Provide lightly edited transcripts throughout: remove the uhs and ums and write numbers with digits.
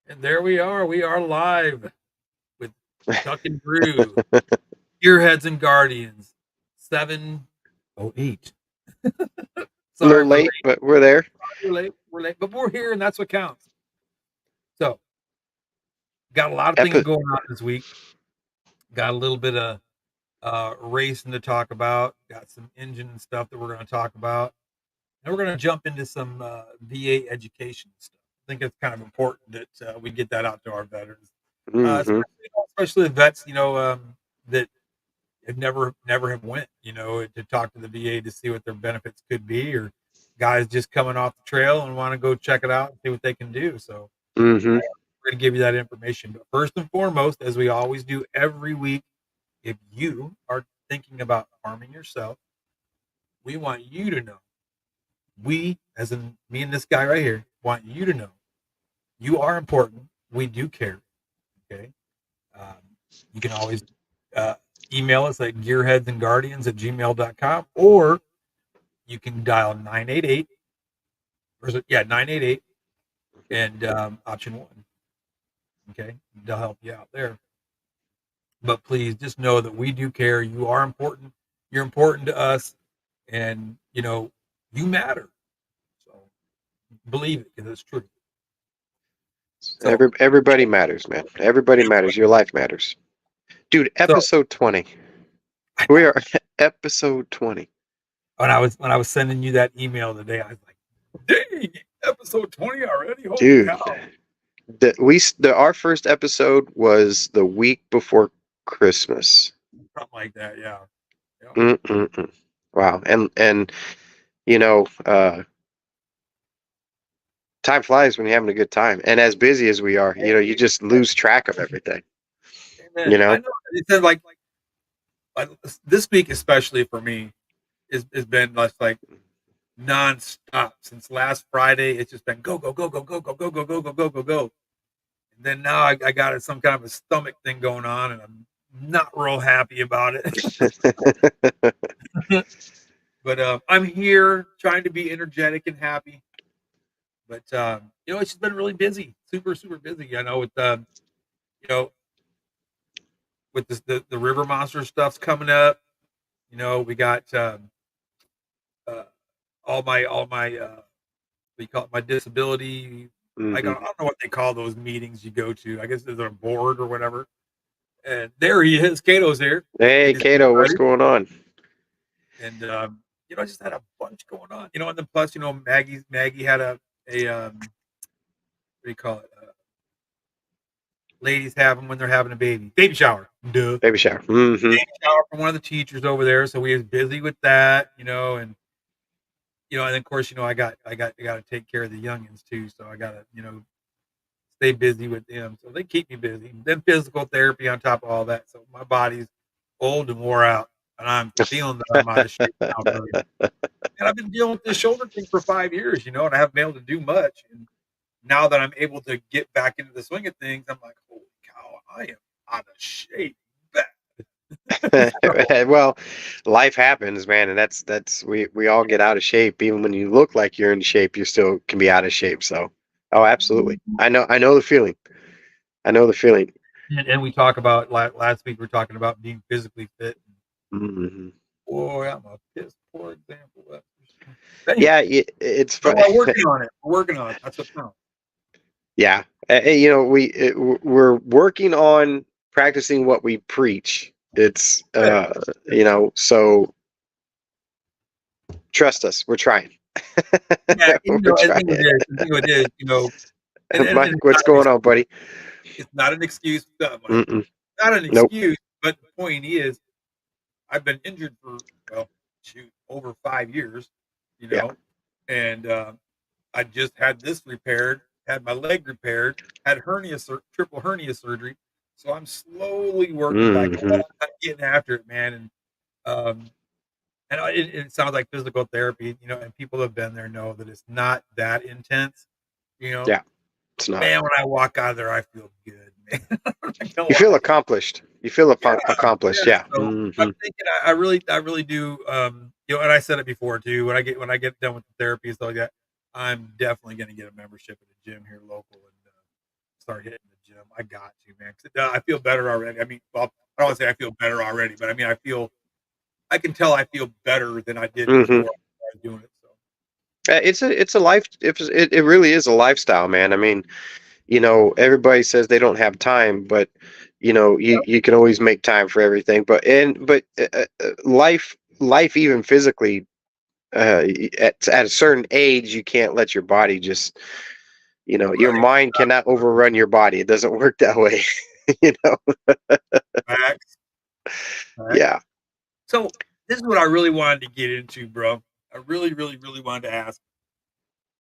And there we are. We are live with Duck and Brew, Gearheads and Guardians, 7:08. A Sorry, little we're late, late. but we're there. We're late. We're late, but we're here, and that's what counts. So, got a lot of things Epi- going on this week. Got a little bit of racing to talk about. Got some engine stuff that we're going to talk about, and we're going to jump into some VA education stuff. I think it's kind of important that we get that out to our veterans, hmm especially the vets. That have never have went, to talk to the VA to see what their benefits could be, or guys just coming off the trail and want to go check it out and see what they can do. So hmm we're going to give you that information. But first and foremost, as we always do every week, if you are thinking about harming yourself, we want you to know. We, as in me and this guy right here, want you to know you are important. We do care. Okay. Um, you can always uh, email us at gearheadsandguardians@gmail.com, or you can dial 988, or is it, yeah, 988, and option one. Okay. They'll help you out there. But please just know that we do care. You are important. You're important to us. And, you matter. So believe it because it's true. So, Everybody matters, man. Everybody matters. Your life matters, dude. so Episode 20. I We know are episode 20, when I was sending you that email today, I was like, dang, episode 20 already. Holy dude. cow. Our first episode was the week before Christmas. Something like that. Yeah. Yeah. Mm-mm-mm. Wow, and you know, time flies when you're having a good time, and as busy as we are, you just lose track of everything. Amen. You I know. know. It said like this week, especially for me, has been just like nonstop since last Friday. It's just been go go go go go go go go go go go go go. And then now I got some kind of a stomach thing going on, and I'm not real happy about it. But I'm here trying to be energetic and happy. But it's just been really busy, super super busy. I know you know with the river monster stuff's coming up. We got uh, all my we call it my disability. hmm I don't know what they call those meetings you go to. I guess there's a board or whatever. And there he is. Kato's here. Good Hey, to see you, Kato, what's buddy. going on? And I just had a bunch going on. And then plus, Maggie had a what do you call it? Ladies have them when they're having a baby shower. Duh. Baby shower. Baby shower for one of the teachers over there. So we was busy with that. And then of course, I got to take care of the youngins too. So I got to stay busy with them. So they keep me busy. Then physical therapy on top of all that. So my body's old and wore out, and I'm feeling that I'm out of shape now, brother. And I've been dealing with this shoulder thing for 5 years, and I haven't been able to do much. And now that I'm able to get back into the swing of things, I'm like, holy cow, I am out of shape. So, Well, life happens, man, and that's we all get out of shape. Even when you look like you're in shape, you still can be out of shape. So, oh, absolutely. I know the feeling. I know the feeling. and we talk about last week. We're talking about being physically fit. hmm Boy, I'm a piss poor example of that. Anyway, Yeah, it's but fun. we're working on it. We're working on it. That's what counts. Yeah, we're working on practicing what we preach. It's Good. so trust us, we're trying. Yeah, We're I trying. think it is. I think it is. And Mike, what's going on, buddy? it's not an excuse. Mike. Mm-mm. Not an Nope. excuse. But the point is, I've been injured for over 5 years. You Yeah. know, and I just had this repaired. Had my leg repaired. Had triple hernia surgery. So I'm slowly working back. hmm I'm getting after it, man. Um, and it sounds like physical therapy. And people have been there know that it's not that intense. You know, Yeah. It's not. Man, when I walk out of there, I feel good, man. I'm not gonna You feel lie. accomplished. You feel Yeah, accomplished. yeah. Yeah. So I'm thinking, I really do. And I said it before too. When I get done with the therapy and stuff like that, I'm definitely going to get a membership at a gym here local and start hitting the gym. I got to, man. 'Cause I feel better already. I mean, well, I don't want to say I feel better already, but I mean, I can tell I feel better than I did Hmm. before I started doing it. So It's a life. It really is a lifestyle, man. I mean, everybody says they don't have time, but you can always make time for everything. Life even physically, at a certain age, you can't let your body just, your right, mind cannot overrun your body. It doesn't work that way. you know. facts, facts. Yeah. So this is what I really wanted to get into, bro. I really, really, really wanted to ask.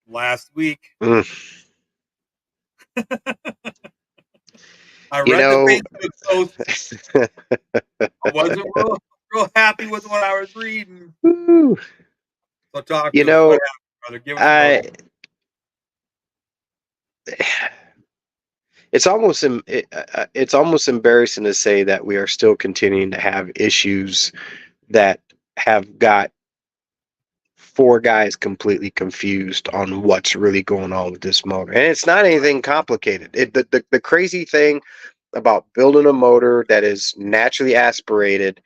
Last week, Mm. I You read the know. Facebook post. I wasn't real happy with what I was reading. Woo. So talk you to us. What know, happened, brother? Give us a I motive. it's almost embarrassing to say that we are still continuing to have issues that have got four guys completely confused on what's really going on with this motor. And it's not anything complicated. The crazy thing about building a motor that is naturally aspirated,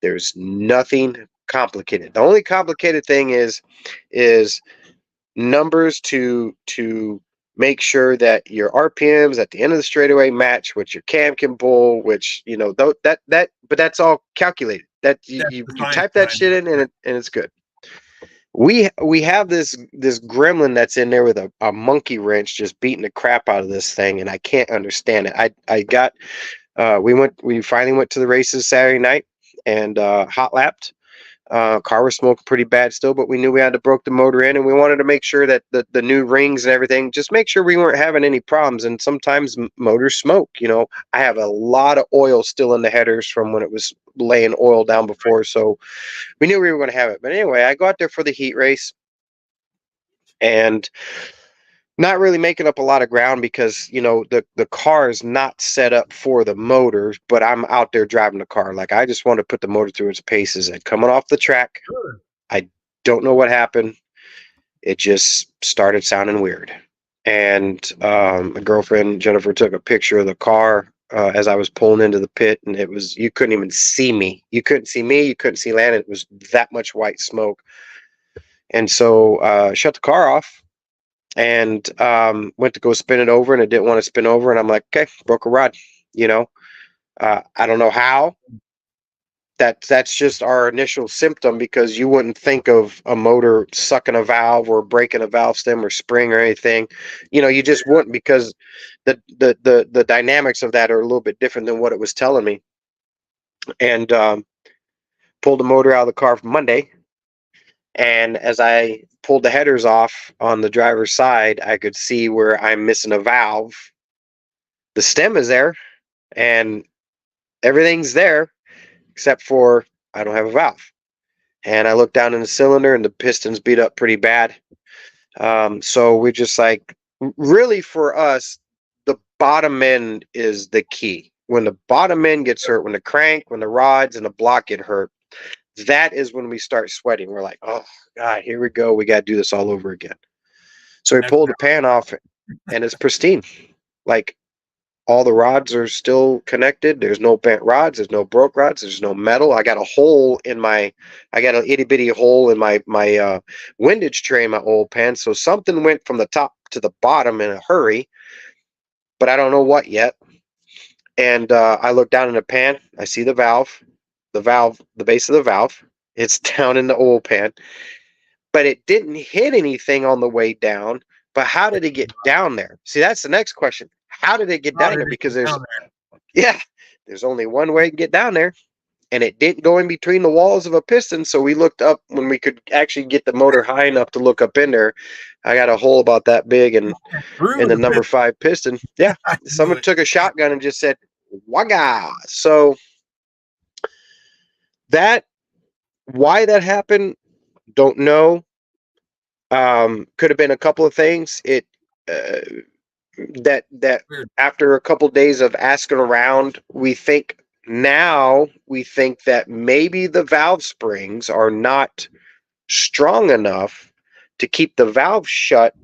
there's nothing complicated. The only complicated thing is numbers to make sure that your RPMs at the end of the straightaway match what your cam can pull, which but that's all calculated. That you, That's you, the you science type that behind shit it. in and it's good. We have this gremlin that's in there with a monkey wrench just beating the crap out of this thing, and I can't understand it. I got we finally went to the races Saturday night and hot lapped. Car was smoking pretty bad still, but we knew we had to broke the motor in, and we wanted to make sure that the new rings and everything, just make sure we weren't having any problems. And sometimes motors smoke. I have a lot of oil still in the headers from when it was laying oil down before, so we knew we were going to have it. But anyway, I go out there for the heat race and not really making up a lot of ground because the car is not set up for the motors, but I'm out there driving the car like I just want to put the motor through its paces. And coming off the track, Sure. I don't know what happened. It just started sounding weird. And my girlfriend Jennifer took a picture of the car as I was pulling into the pit, and you couldn't even see me. You couldn't see me. You couldn't see Landon. It was that much white smoke. And so shut the car off and went to go spin it over, and it didn't want to spin over. And I'm like, okay, broke a rod. You know, I don't know how. That's just our initial symptom because you wouldn't think of a motor sucking a valve or breaking a valve stem or spring or anything. You just wouldn't because the dynamics of that are a little bit different than what it was telling me. And pulled the motor out of the car for Monday. And as I pulled the headers off on the driver's side, I could see where I'm missing a valve. The stem is there and everything's there except for I don't have a valve. And I looked down in the cylinder and the piston's beat up pretty bad. So we're just like, really for us, the bottom end is the key. When the bottom end gets hurt, when the crank, when the rods and the block get hurt, that is when we start sweating. We're like, oh God, here we go. We got to do this all over again. So we That's pulled the pan off and it's pristine. Like all the rods are still connected. There's no bent rods. There's no broke rods. There's no metal. I got an itty bitty hole in my windage tray in my oil pan. So something went from the top to the bottom in a hurry, but I don't know what yet. And I look down in the pan. I see the base of the valve. It's down in the oil pan, but it didn't hit anything on the way down. But how did it get down there? See, that's the next question. How did it get how down did there? it Because get down there? yeah, there's only one way to get down there, and it didn't go in between the walls of a piston. So we looked up when we could actually get the motor high enough to look up in there. I got a hole about that big in Through the the number pit. 5 piston. Yeah, I knew someone it. took a shotgun and just said, "Wagga!" So that why that happened, don't know. Could have been a couple of things. It uh, that Weird. after a couple of days of asking around, we think that maybe the valve springs are not strong enough to keep the valve shut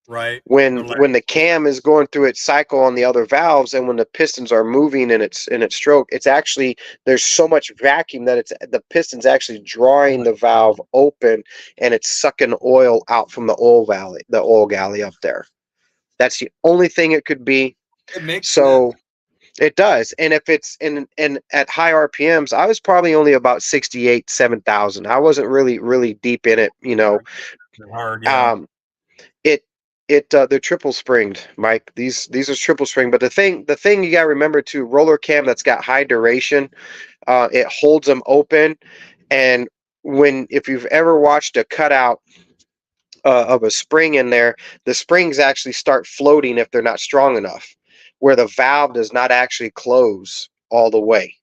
Right. The When leg. the cam is going through its cycle on the other valves, and when the pistons are moving in its stroke, it's actually, there's so much vacuum that it's, the piston's actually drawing the valve open, and it's sucking oil out from the oil galley up there. That's the only thing it could be. It makes sense. So it does. And if it's in at high RPMs, I was probably only about 68, 7,000. I wasn't really deep in it, you know. They're hard, yeah. Um, it they're triple springed, Mike. These are triple spring. But the thing you gotta remember too, roller cam that's got high duration, it holds them open. And when, if you've ever watched a cutout of a spring in there, the springs actually start floating if they're not strong enough, where the valve does not actually close all the way.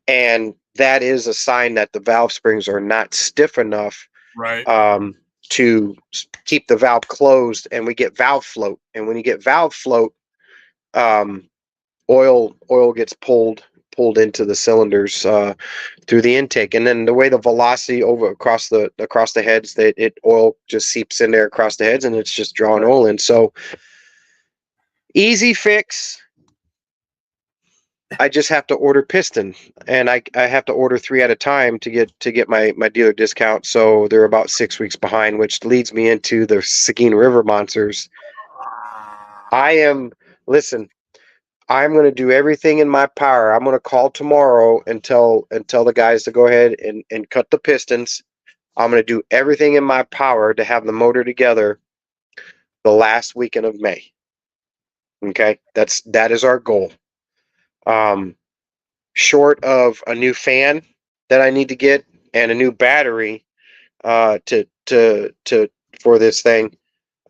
And that is a sign that the valve springs are not stiff enough Right. um, to keep the valve closed, and we get valve float. And when you get valve float, um, oil gets pulled into the cylinders through the intake, and then the way the velocity over across the heads, that it oil just seeps in there across the heads, and it's just drawing Right. oil in. So easy fix. I just have to order piston, and I have to order 3 at a time to get my dealer discount. So they're about 6 weeks behind, which leads me into the Seguin River monsters. I am listen. I'm going to do everything in my power. I'm going to call tomorrow and tell the guys to go ahead and cut the pistons. I'm going to do everything in my power to have the motor together the last weekend of May. Okay, that is our goal. Um, Short of a new fan that I need to get and a new battery to for this thing,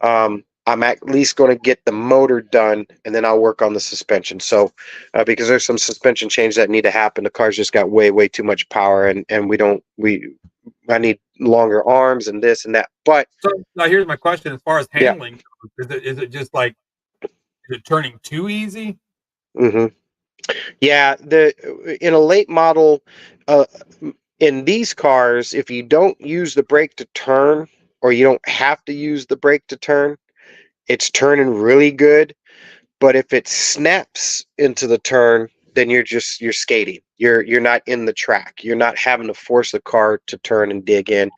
I'm at least going to get the motor done, and then I'll work on the suspension. So, because there's some suspension change that need to happen, the car's just got way too much power, and I need longer arms and this and that. But So now here's my question: as far as yeah, handling, is it just like, is it turning too easy? hmm yeah. The In a late model, uh, in these cars, if you don't use the brake to turn, or you don't have to use the brake to turn, it's turning really good. But if it snaps into the turn, then you're skating. You're not in the track. You're not having to force the car to turn and dig in.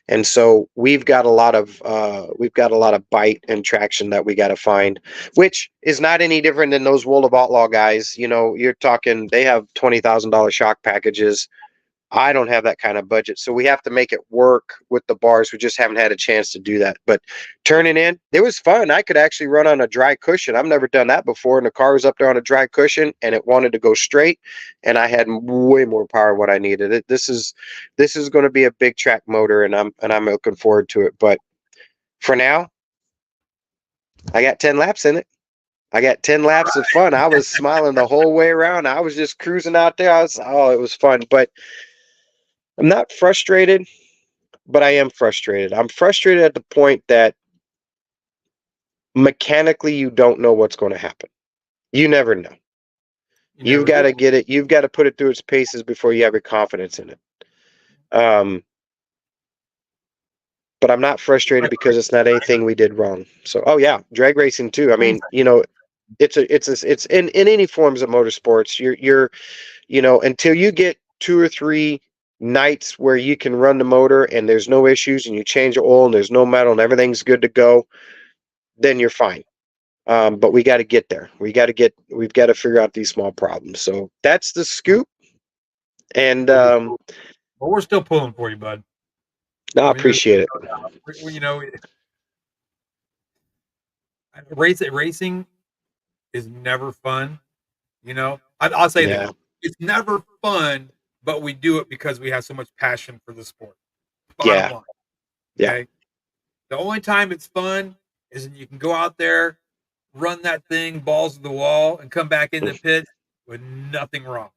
And so we've got a lot of bite and traction that we got to find, which is not any different than those World of Outlaw guys. You know, you're talking, they have $20,000 shock packages. I don't have that kind of budget, so we have to make it work with the bars. We just haven't had a chance to do that. But turning in, it was fun. I could actually run on a dry cushion. I've never done that before, and the car was up there on a dry cushion, and it wanted to go straight, and I had way more power than what I needed. This is going to be a big track motor, and I'm looking forward to it. But for now, I got 10 laps in it. I got 10 laps of fun. I was smiling the whole way around. I was just cruising out there. It was fun. But I'm not frustrated, but I am frustrated. I'm frustrated at the point that mechanically you don't know what's going to happen. You never know. You You've never got do. to get it. You've got to put it through its paces before you have your confidence in it. Um, but I'm not frustrated Like because it's not anything we did wrong. So, oh yeah, drag racing too. I mean, you know, it's in any forms of motorsports. You know, until you get 2 or 3 nights where you can run the motor and there's no issues, and you change the oil and there's no metal and everything's good to go, then you're fine. But we got to get there. We've got to figure out these small problems. So that's the scoop. And But we're still pulling for you, bud. I I mean, there's appreciate it. no doubt. You know, racing is never fun. You know, I'll say this: Yeah, it's never fun, but we do it because we have so much passion for the sport. Bottom yeah, line, yeah, okay. The only time it's fun is when you can go out there, run that thing balls to the wall, and come back in the pit with nothing wrong.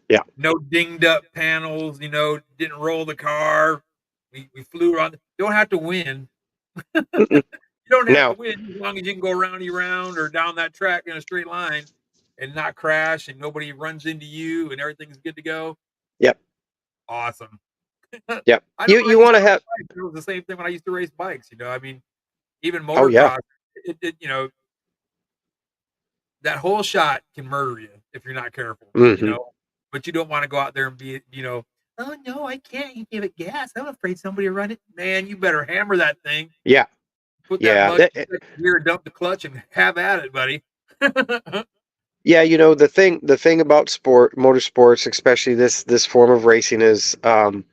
yeah. No dinged up panels. You know, didn't roll the car. We flew around. You don't have to win. Mm-mm. You don't have to Now, win as long as you can go roundy round or down that track in a straight line and not crash and nobody runs into you and everything's good to go. yep, Awesome. yep. I know when I You used want to to race have bikes, it was the same thing when I used to race bikes. You know, I mean, even Oh yeah. motocross, you know, that whole shot can murder you if you're not careful, you Hmm. know. But you don't want to go out there and be, you know, oh no, I can't. You give it gas. I'm afraid somebody will run it. Man, you better hammer that thing. Yeah. Put that Yeah. mud in second gear, dump the clutch, and have at it, buddy. Yeah, the thing about motorsports, especially this form of racing is, one,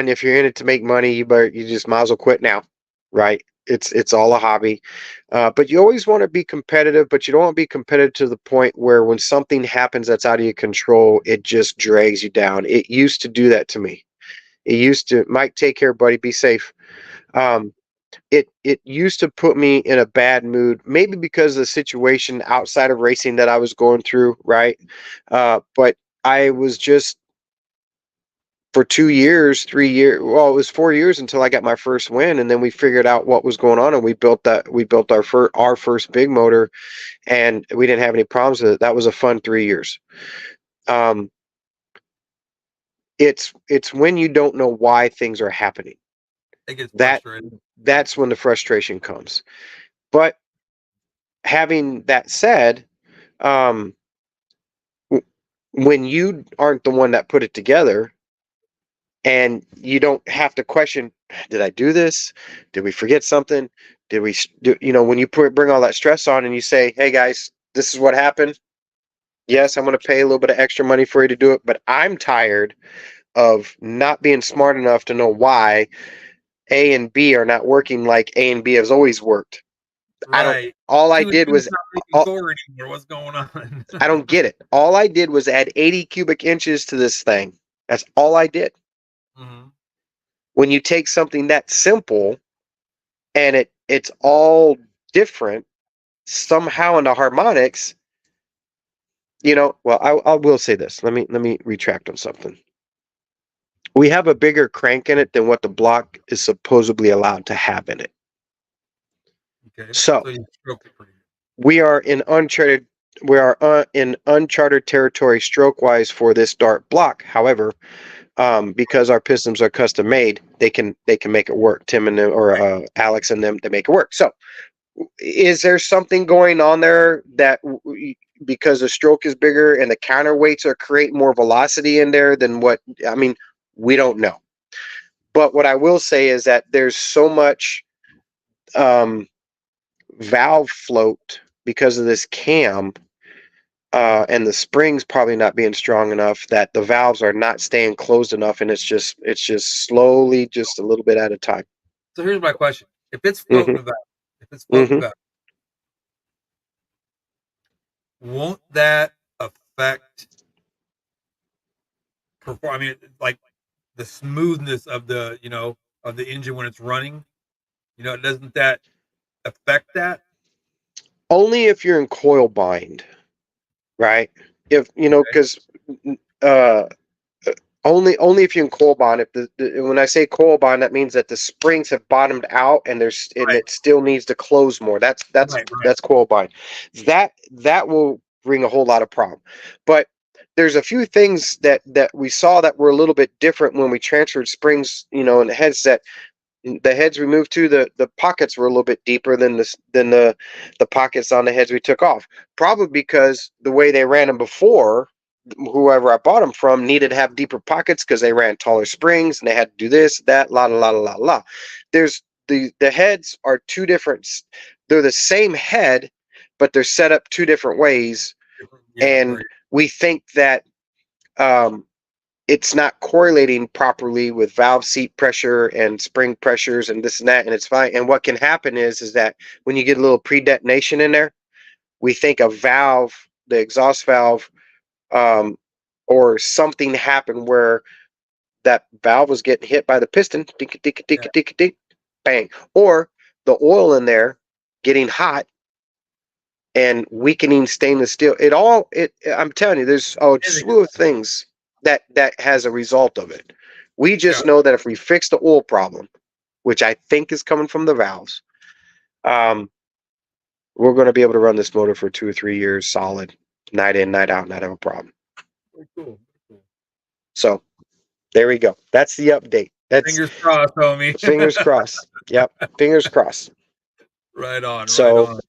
if you're in it to make money, you just might as well quit now, right? It's all a hobby, but you always want to be competitive, but you don't want to be competitive to the point where when something happens that's out of your control, it just drags you down. It used to do that to me. It used to, Mike, take care, buddy, be safe. Um, it used to put me in a bad mood, maybe because of the situation outside of racing that I was going through, right? But I was just, for 2 years, 3 years, well, it was 4 years until I got my first win, and then we figured out what was going on, and we built our first big motor, and we didn't have any problems with it. That was a fun 3 years. Um, it's when you don't know why things are happening, It gets that frustrating. that's when the frustration comes. But having that said, um, when you aren't the one that put it together, and you don't have to question, did I do this? Did we forget something? Did we do, when you bring all that stress on and you say, hey guys, this is what happened. Yes, I'm going to pay a little bit of extra money for you to do it, but I'm tired of not being smart enough to know why A and B are not working like A and B has always worked. I don't, Right. all I Two and did two's was, not making all, four anymore. What's going on? I don't get it. All I did was add 80 cubic inches to this thing. That's all I did. Mhm. When you take something that simple and it's all different somehow in the harmonics, well, I will say this. Let me retract on something. We have a bigger crank in it than what the block is supposedly allowed to have in it. Okay. So So you stroked it pretty good. we are in uncharted territory stroke wise for this dart block. However, because our pistons are custom made, they can make it work. Tim and them, or Right. Alex and them, they make it work. So is there something going on there that because the stroke is bigger and the counterweights are creating more velocity in there than what, I mean, we don't know. But what I will say is that there's so much um, valve float because of this cam, and the springs probably not being strong enough, that the valves are not staying closed enough, and it's just slowly, just a little bit at a time. So here's my question: If it's Hmm. floating valve, if it's floating Hmm. valve, won't that affect perform? I mean, like the smoothness of the engine when it's running. Doesn't that affect that? Only if you're in coil bind, right? If Okay. because uh, only if you can coil bond. If when I say coil bond, that means that the springs have bottomed out and Right. it still needs to close more. That's that's Right. Right. that's coil bind. That will bring a whole lot of problem. But there's a few things that we saw that were a little bit different when we transferred springs, in the heads, that the heads we moved to, the pockets were a little bit deeper than the pockets on the heads we took off. Probably because the way they ran them before, whoever I bought them from needed to have deeper pockets because they ran taller springs and they had to do this, that, la la la la la. There's the heads are two different. They're the same head, but they're set up two different ways, Yeah. and Right. we think that um, it's not correlating properly with valve seat pressure and spring pressures and this and that, and it's fine. And what can happen is that when you get a little pre-detonation in there, we think a valve, the exhaust valve, um, or something happened where that valve was getting hit by the piston, dink, dink, Yeah. dink, dink, dink, bang, or the oil in there getting hot and weakening stainless steel. I'm telling you, there's a slew of things that has a result of it. We Yeah. just know that if we fix the oil problem, which I think is coming from the valves, um, we're going to be able to run this motor for 2 or 3 years solid, night in, night out, not have a problem. Very cool. Very cool. So there we go. That's the update. That's Fingers crossed, homie. fingers crossed. Yep, fingers crossed. Right on, right So, on.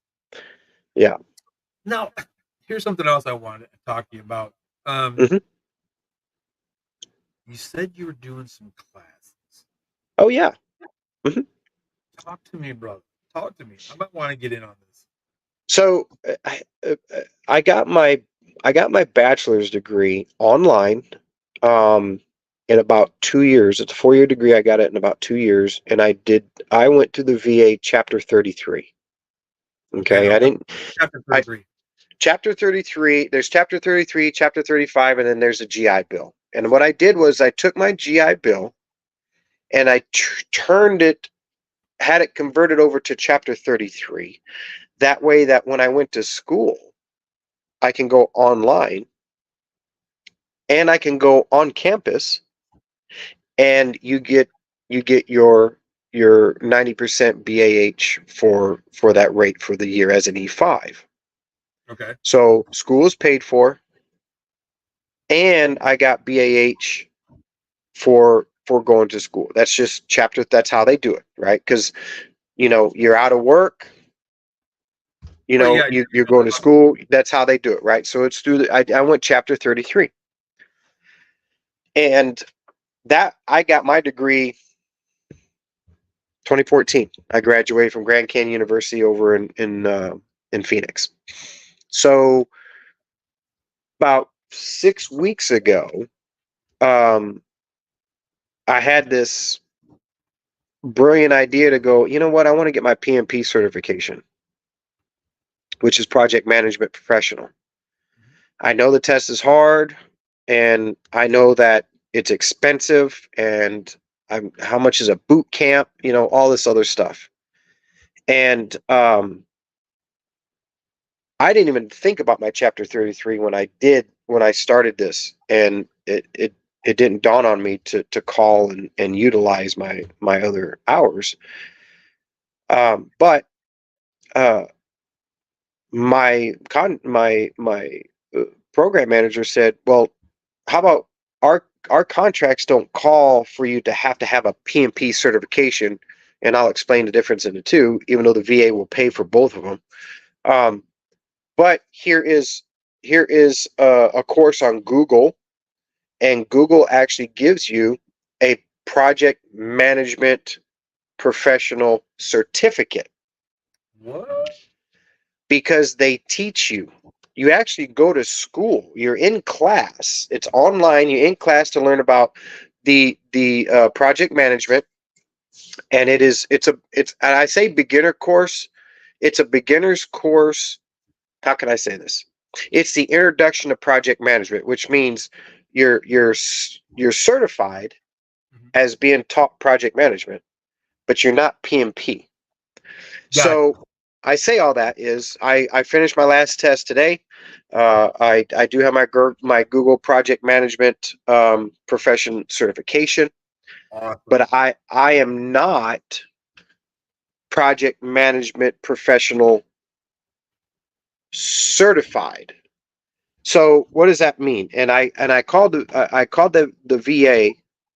yeah. Now, here's something else I wanted to talk to you about. Hmm. You said you were doing some classes. Oh yeah. Hmm. Talk to me, brother. Talk to me. I might want to get in on this. So I got my bachelor's degree online um, in about 2 years. It's a 4-year degree. I got it in about 2 years, and I went to the VA Chapter 33. Okay, Okay, now I what? didn't. Chapter I 33. Chapter 33. There's Chapter 33, Chapter 35, and then there's a GI Bill. And what I did was I took my GI Bill and I turned it, had it converted over to Chapter 33. That way, that when I went to school, I can go online and I can go on campus, and you get your 90% BAH for that rate for the year as an E5. Okay. So school is paid for, and I got BAH for going to school. That's just chapter. That's how they do it, right? Because you're out of work. Well, yeah, You're going to school. That's how they do it, right? So it's through I went Chapter 33, and that I got my degree 2014. I graduated from Grand Canyon University over in Phoenix. So about 6 weeks ago, um, I had this brilliant idea to go. You know what? I want to get my PMP certification, which is Project Management Professional. I know the test is hard, and I know that it's expensive, and how much is a boot camp? All this other stuff. And I didn't even think about my Chapter 33 when I started this, and it didn't dawn on me to call and utilize my other hours. But uh, my program manager said, "Well, how about our contracts don't call for you to have a PMP certification, and I'll explain the difference in the two, even though the VA will pay for both of them." Um, But here is a course on Google, and Google actually gives you a project management professional certificate what? because they teach you. You actually go to school. You're in class. It's online. You're in class to learn about the project management, and it's and I say beginner course. It's a beginner's course. How can I say this? It's the introduction to project management, which means you're certified Mhm. as being taught project management, but you're not PMP. Got So I say all that is I finished my last test today. I do have my Google Project Management profession certification, awesome. but I am not project management professional certified. So what does that mean? And I called the VA,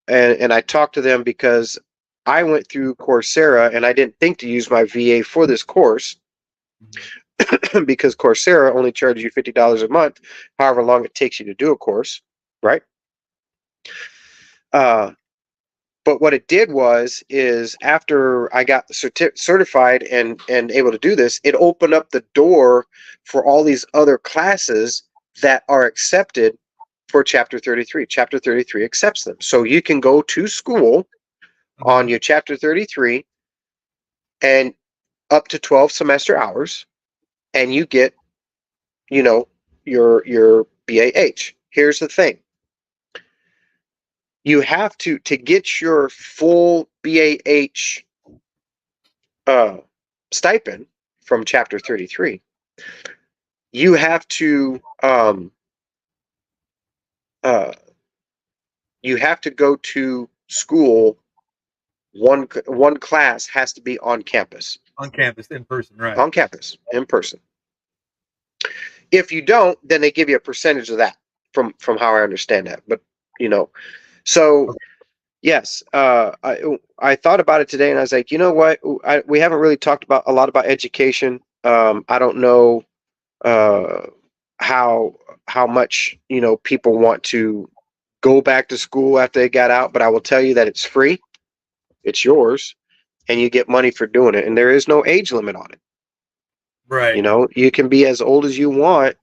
and I talked to them because I went through Coursera and I didn't think to use my VA for this course Mhm. because Coursera only charges you $50 a month, however long it takes you to do a course, right? Uh, but what it did is after I got certified and able to do this, it opened up the door for all these other classes that are accepted for Chapter 33. Chapter 33 accepts them. So you can go to school on Mhm. your Chapter 33 and up to 12 semester hours, and you get, you know, your BAH. Here's the thing. You have to get your full BAH uh, stipend from Chapter 33. You have to uh, you have to go to school. One class has to be on campus, On campus, in person, right? in person. If you don't, then they give you a percentage of that from how I understand that. But you know, so Okay. Yes. I thought about it today, and I was like, you know what? We haven't really talked about a lot about education. I don't know uh, how much people want to go back to school after they got out, but I will tell you that it's free, it's yours, and you get money for doing it, and there is no age limit on it. Right. You can be as old as you want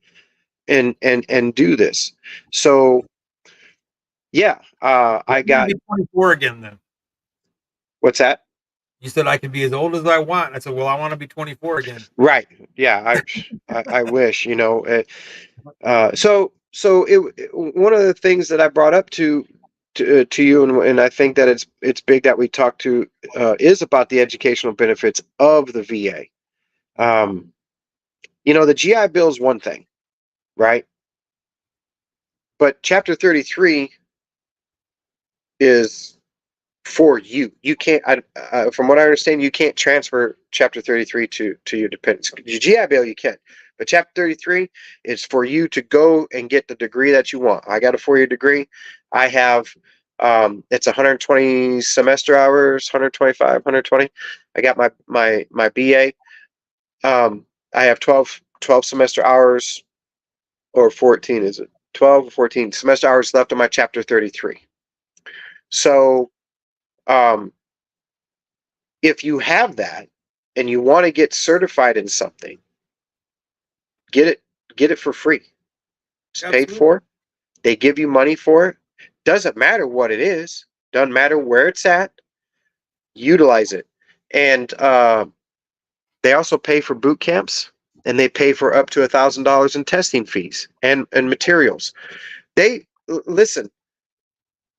and do this. So yeah, Well, I I can got be 24 again then. what's that? You said I can be as old as I want. I said, well, I want to be 24 again. Right. Yeah, I wish, so one of the things that I brought up to you, and I think that it's big that we talk to is about the educational benefits of the VA. Um, the GI Bill is one thing, right? But Chapter 33 is for you. You can't, from what I understand, you can't transfer Chapter 33 to your dependents. Your GI Bill, you can. But Chapter 33 is for you to go and get the degree that you want. I got a 4-year degree. I have, it's 120 semester hours, 125, 120. I got my BA. I have 12 semester hours, or 14, is it? 12 or 14 semester hours left on my Chapter 33. So, um, if you have that and you want to get certified in something, get it for free. It's paid Absolutely. for. They give you money for it. Doesn't matter what it is. Doesn't matter where it's at. Utilize it. And they also pay for boot camps, and they pay for up to $1,000 in testing fees and materials. They listen.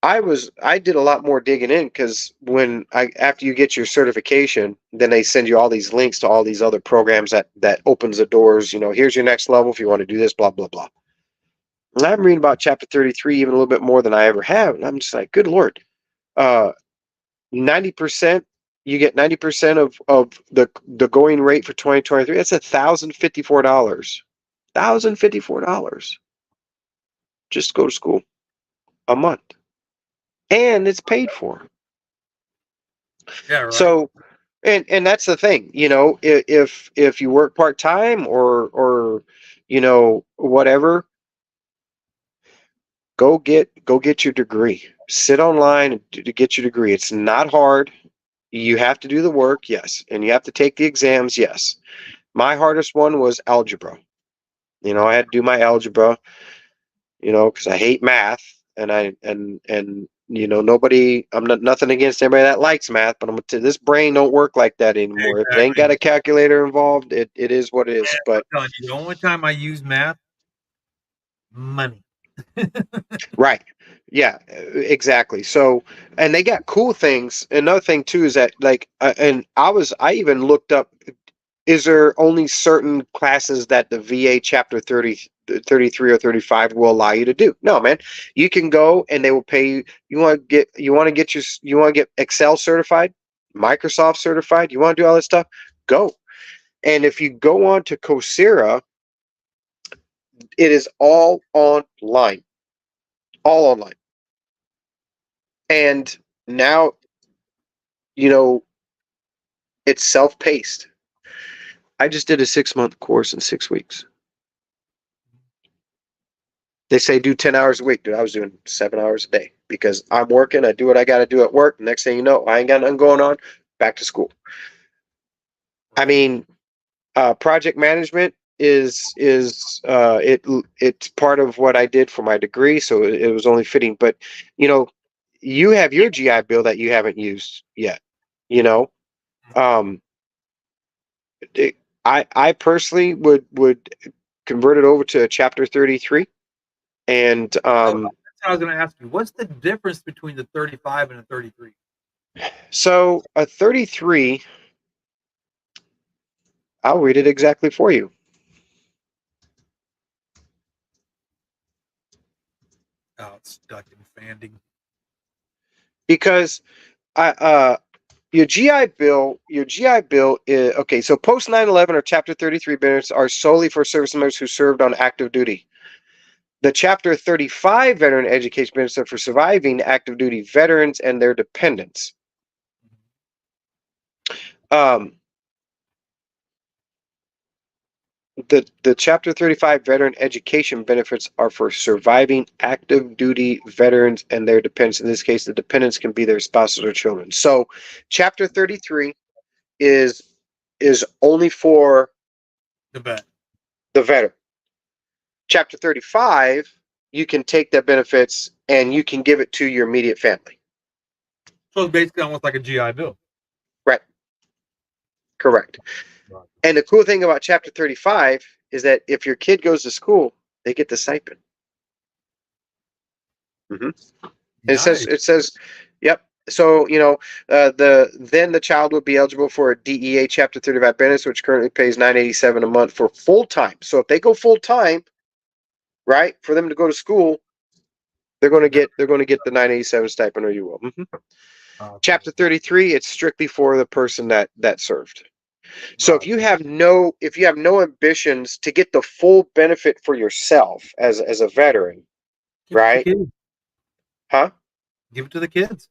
I did a lot more digging in, because after you get your certification, then they send you all these links to all these other programs that opens the doors. Here's your next level if you want to do this, blah blah blah. And I'm reading about Chapter 33 even a little bit more than I ever have, and I'm just like, good lord, uh, 90%. You get 90% of the going rate for 2023. That's $1,054. $1,054 just to go to school a month, and it's paid for. Yeah, right. So, and that's the thing, if you work part-time or whatever, go get your degree. Sit online to get your degree. It's not hard. You have to do the work, yes, and you have to take the exams, yes. My hardest one was algebra. I had to do my algebra, because I hate math, and nobody. I'm not nothing against anybody that likes math, but this brain don't work like that anymore. If it ain't got Exactly. a calculator involved, it is what it is. And I'm But telling you, the only time I use math, money. right, yeah, exactly. So, and they got cool things. Another thing too is that, like, and I even looked up. Is there only certain classes that the VA Chapter 33 or 35 will allow you to do? No, man. You can go, and they will pay you. You want to get Excel certified, Microsoft certified, you want to do all this stuff? Go. And if you go on to Coursera, it is all online. All online. And now, you know, it's self-paced. I just did a 6-month course in 6 weeks. They say do 10 hours a week. Dude, I was doing 7 hours a day because I'm working. I do what I got to do at work. Next thing you know, I ain't got nothing going on. Back to school. I Right. mean, project management it's part of what I did for my degree, so it was only fitting. But you know, you have your GI Bill that you haven't used yet. You know, um, it- I personally would convert it over to a Chapter 33, and So that's what I was going to ask you. What's the difference between the 35 and the 33? so a 33. I'll read it exactly for you. Oh, it's stuck in Fanding. Because I your GI Bill is okay. So post 9/11 or Chapter 33 benefits are solely for service members who served on active duty. The Chapter 35 veteran education benefits for surviving active duty veterans and their dependents. The Chapter 35 veteran education benefits are for surviving active duty veterans and their dependents. In this case, the dependents can be their spouses or children. So, Chapter 33 is only for The vet. the veteran. Chapter 35, you can take the benefits and you can give it to your immediate family. So it's basically almost like a GI Bill. Right. Correct. Right. And the cool thing about Chapter 35 is that if your kid goes to school, they get the stipend. Mm-hmm. Nice. It says, yep. So then the child would be eligible for a DEA Chapter 35 benefits, which currently pays $987 a month for full time. So if they go full time, right, for them to go to school, they're going to get the $987 stipend, or you will. Mm-hmm. Chapter 33, it's strictly for the person that served. So if you have no ambitions to get the full benefit for yourself as a veteran, right? Huh? Give it to the kids.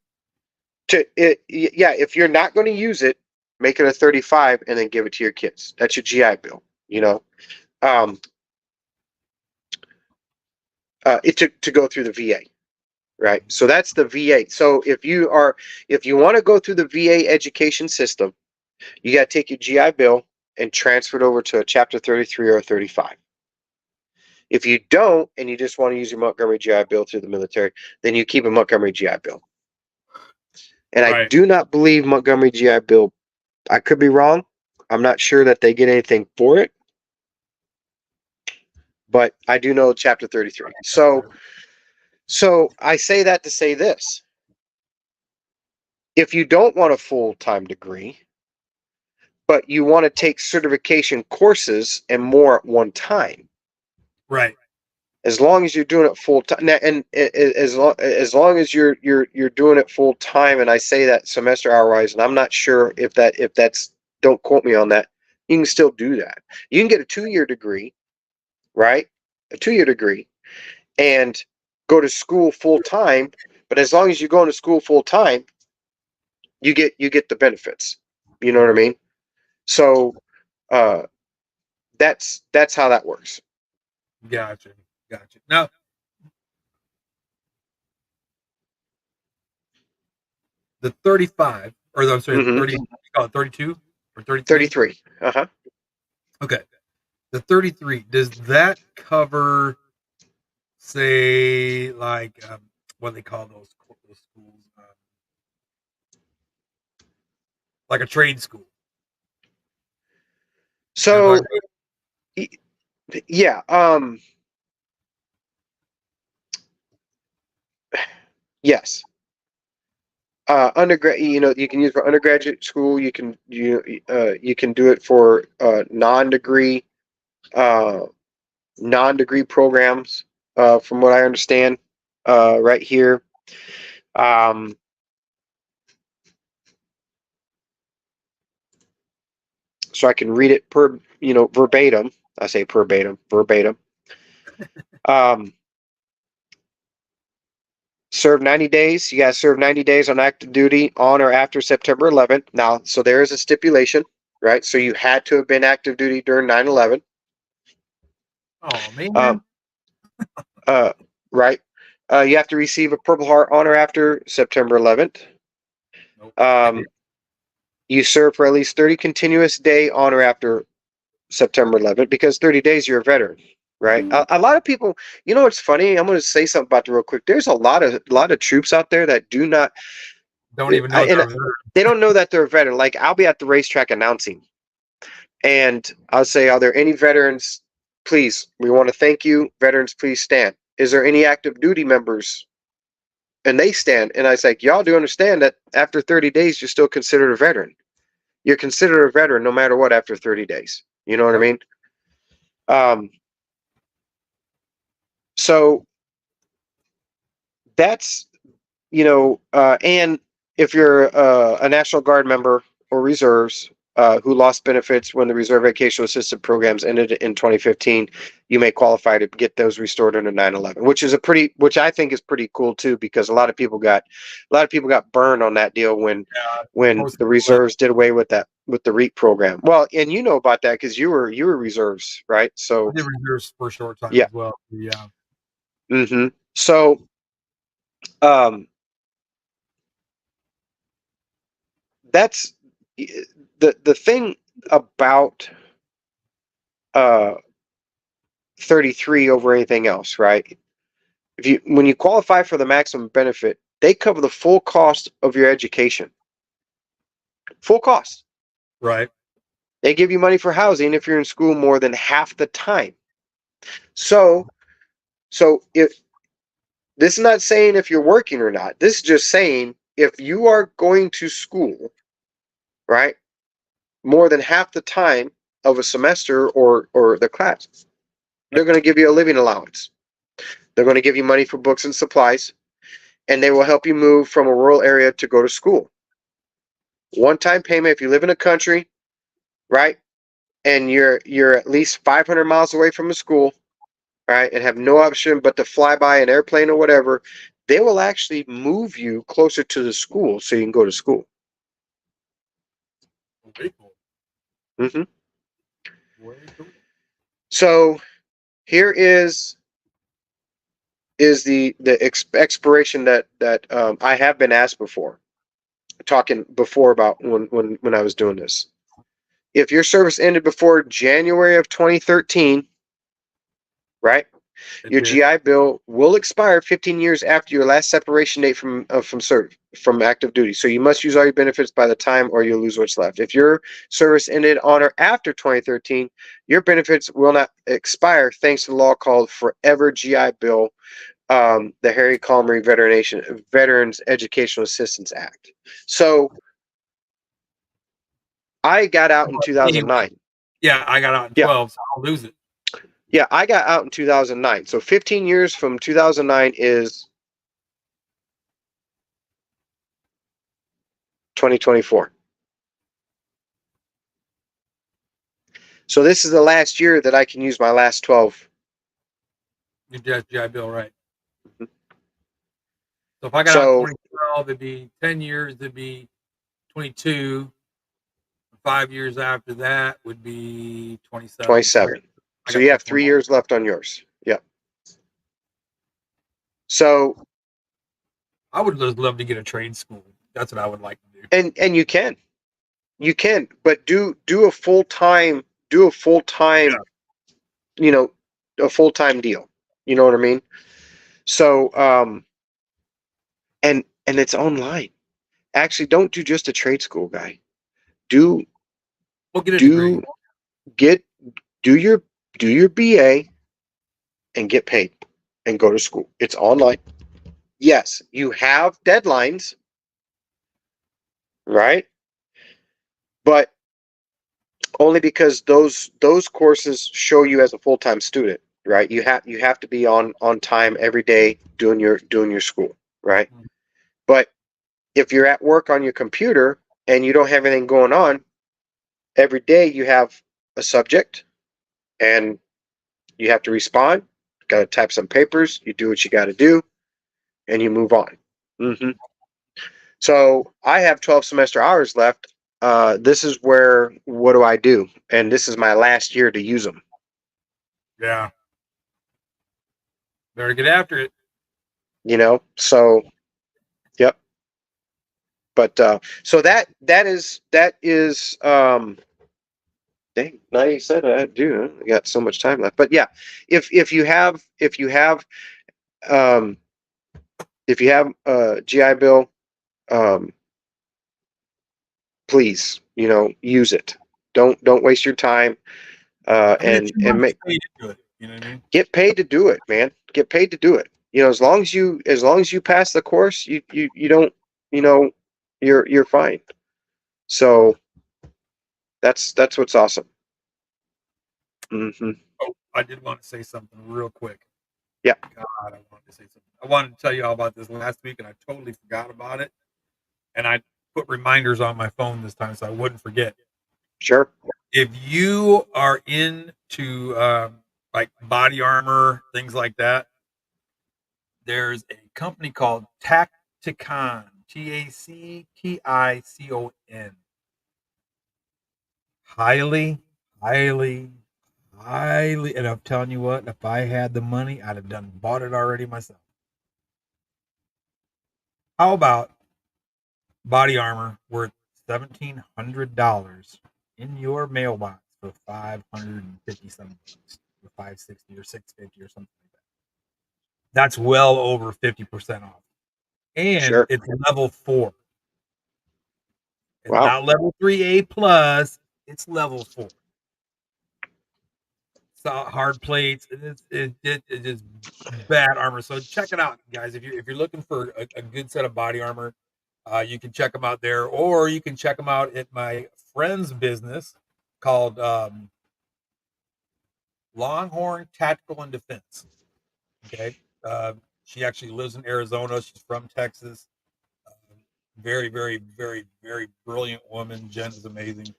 If you're not going to use it, make it a 35 and then give it to your kids. That's your GI Bill, to go through the VA, right? So that's the VA. So if you want to go through the VA education system, you got to take your GI Bill and transfer it over to a Chapter 33 or a 35. If you don't, and you just want to use your Montgomery GI Bill through the military, then you keep a Montgomery GI Bill. And I do not believe Montgomery GI Bill, I could be wrong. I'm not sure that they get anything for it. But I do know Chapter 33. So I say that to say this. If you don't want a full-time degree, but you want to take certification courses and more at one time. Right. As long as you're doing it full time, and as long as you're doing it full time, and I say that semester hour wise, and I'm not sure if that's, don't quote me on that. You can still do that. You can get a 2-year degree, right? A 2-year degree, and go to school full time. But as long as you're going to school full time, you get the benefits. You know what I mean? So that's how that works. Gotcha. Now, the 35, or I'm sorry, the 30, you call it 32 or 33? 33. Uh-huh. Okay. The 33, does that cover, say, like, what do they call those schools? Like a trade school. So, yeah. Yes. Undergrad, you can use for undergraduate school. You can do it for non-degree programs. From what I understand, right here. So I can read it verbatim. I say verbatim. Serve 90 days. You got to serve 90 days on active duty on or after September 11th. Now, so there is a stipulation, right? So you had to have been active duty during 9/11. Oh, man. Right. You have to receive a Purple Heart on or after September 11th. Nope. You serve for at least 30 continuous day on or after September 11th, because 30 days you're a veteran. Right. A lot of people, what's funny? I'm going to say something about that real quick. There's a lot of troops out there that don't even know they don't know that they're a veteran. Like, I'll be at the racetrack announcing, and I'll say, "Are there any veterans? Please, we want to thank you. Veterans, please stand. Is there any active duty members?" And they stand, and I say, "Y'all do understand that after 30 days, you're still considered a veteran. You're considered a veteran no matter what after 30 days. You know what I mean?" So that's, and if you're a National Guard member or reserves, who lost benefits when the Reserve Vacation Assistance programs ended in 2015, you may qualify to get those restored under 9/11, which I think is pretty cool too, because a lot of people got burned on that deal when Post the reserves did away with the REAP program. Well, and you know about that because you were reserves, right? I So did reserves for a short time yeah. as well. Yeah. So um, that's the thing about uh 33 over anything else, right? When you qualify for the maximum benefit, they cover the full cost of your education. Full cost. Right. They give you money for housing if you're in school more than half the time. So if this is not saying if you're working or not. This is just saying if you are going to school, right, more than half the time of a semester or the class, they're going to give you a living allowance. They're going to give you money for books and supplies, and they will help you move from a rural area to go to school. One-time payment if you live in a country, right, and you're at least 500 miles away from a school, right, and have no option but to fly by an airplane or whatever, they will actually move you closer to the school so you can go to school. Way cool. Mm-hmm. Way cool. So here is the expiration that I have been asked before, talking before about when I was doing this. If your service ended before January of 2013, right, It your did. GI Bill will expire 15 years after your last separation date from active duty. So you must use all your benefits by the time, or you'll lose what's left. If your service ended on or after 2013, your benefits will not expire thanks to the law called Forever GI Bill, the Harry Comrie Veterans Educational Assistance Act. So I got out in Anyway, 2009. yeah, I got out in Yeah. 12, so I'll lose it. Yeah, I got out in 2009. So 15 years from 2009 is 2024. So this is the last year that I can use my last 12. You just GI Bill, right? So if I got out in So 2012, it'd be 10 years. It'd be 22. 5 years after that would be 27. So 27. I So got you have 6 more 3 years. years left on yours. Yeah. So I would just love to get a trade school. That's what I would like to do. and you can, but do a full-time do a full-time, Yeah. you know, a full-time deal. You know what I mean? So and it's online. Actually, don't do just a trade school, guy. Do We'll get a degree. do get do your BA and get paid and go to school. It's online. Yes, you have deadlines, right? But only because those courses show you as a full-time student, right? You have to be on time every day doing your school, right? Mm. But if you're at work on your computer and you don't have anything going on, every day you have a subject and you have to respond. Got to type some papers. You do what you got to do, and you move on. Mm-hmm. So I have 12 semester hours left. This is where what do I do? And this is my last year to use them. Yeah. Better get after it. So yep. But so that is dang, now you said I do. I got so much time left. But yeah, if you have um a GI Bill, um please, use it. Don't waste your time. I mean, if And you want to make stay into it, you know what I mean? get paid to do it, man. Get paid to do it. As long as you pass the course, you don't, you're fine. So that's what's awesome. Hmm. Oh, I did want to say something real quick. Yeah. God, I wanted to say something. I wanted to tell you all about this last week, and I totally forgot about it. And I put reminders on my phone this time so I wouldn't forget. Sure. If you are into like body armor, things like that, there's a company called Tacticon, Tacticon. Highly, highly, highly, and I'm telling you what, if I had the money, I'd have done bought it already myself. How about body armor worth $1,700 in your mailbox for 550 something bucks, or 560 or 650 or something like that? That's well over 50% off. And Sure. it's level 4. It's Wow. not level 3A plus, it's level 4. Hard plates. It is bad armor. So check it out, guys. If you're looking for a good set of body armor, you can check them out there, or you can check them out at my friend's business called Longhorn Tactical and Defense. Okay, uh, she actually lives in Arizona. She's from Texas. Uh, very, very, very, very brilliant woman. Jen is amazing.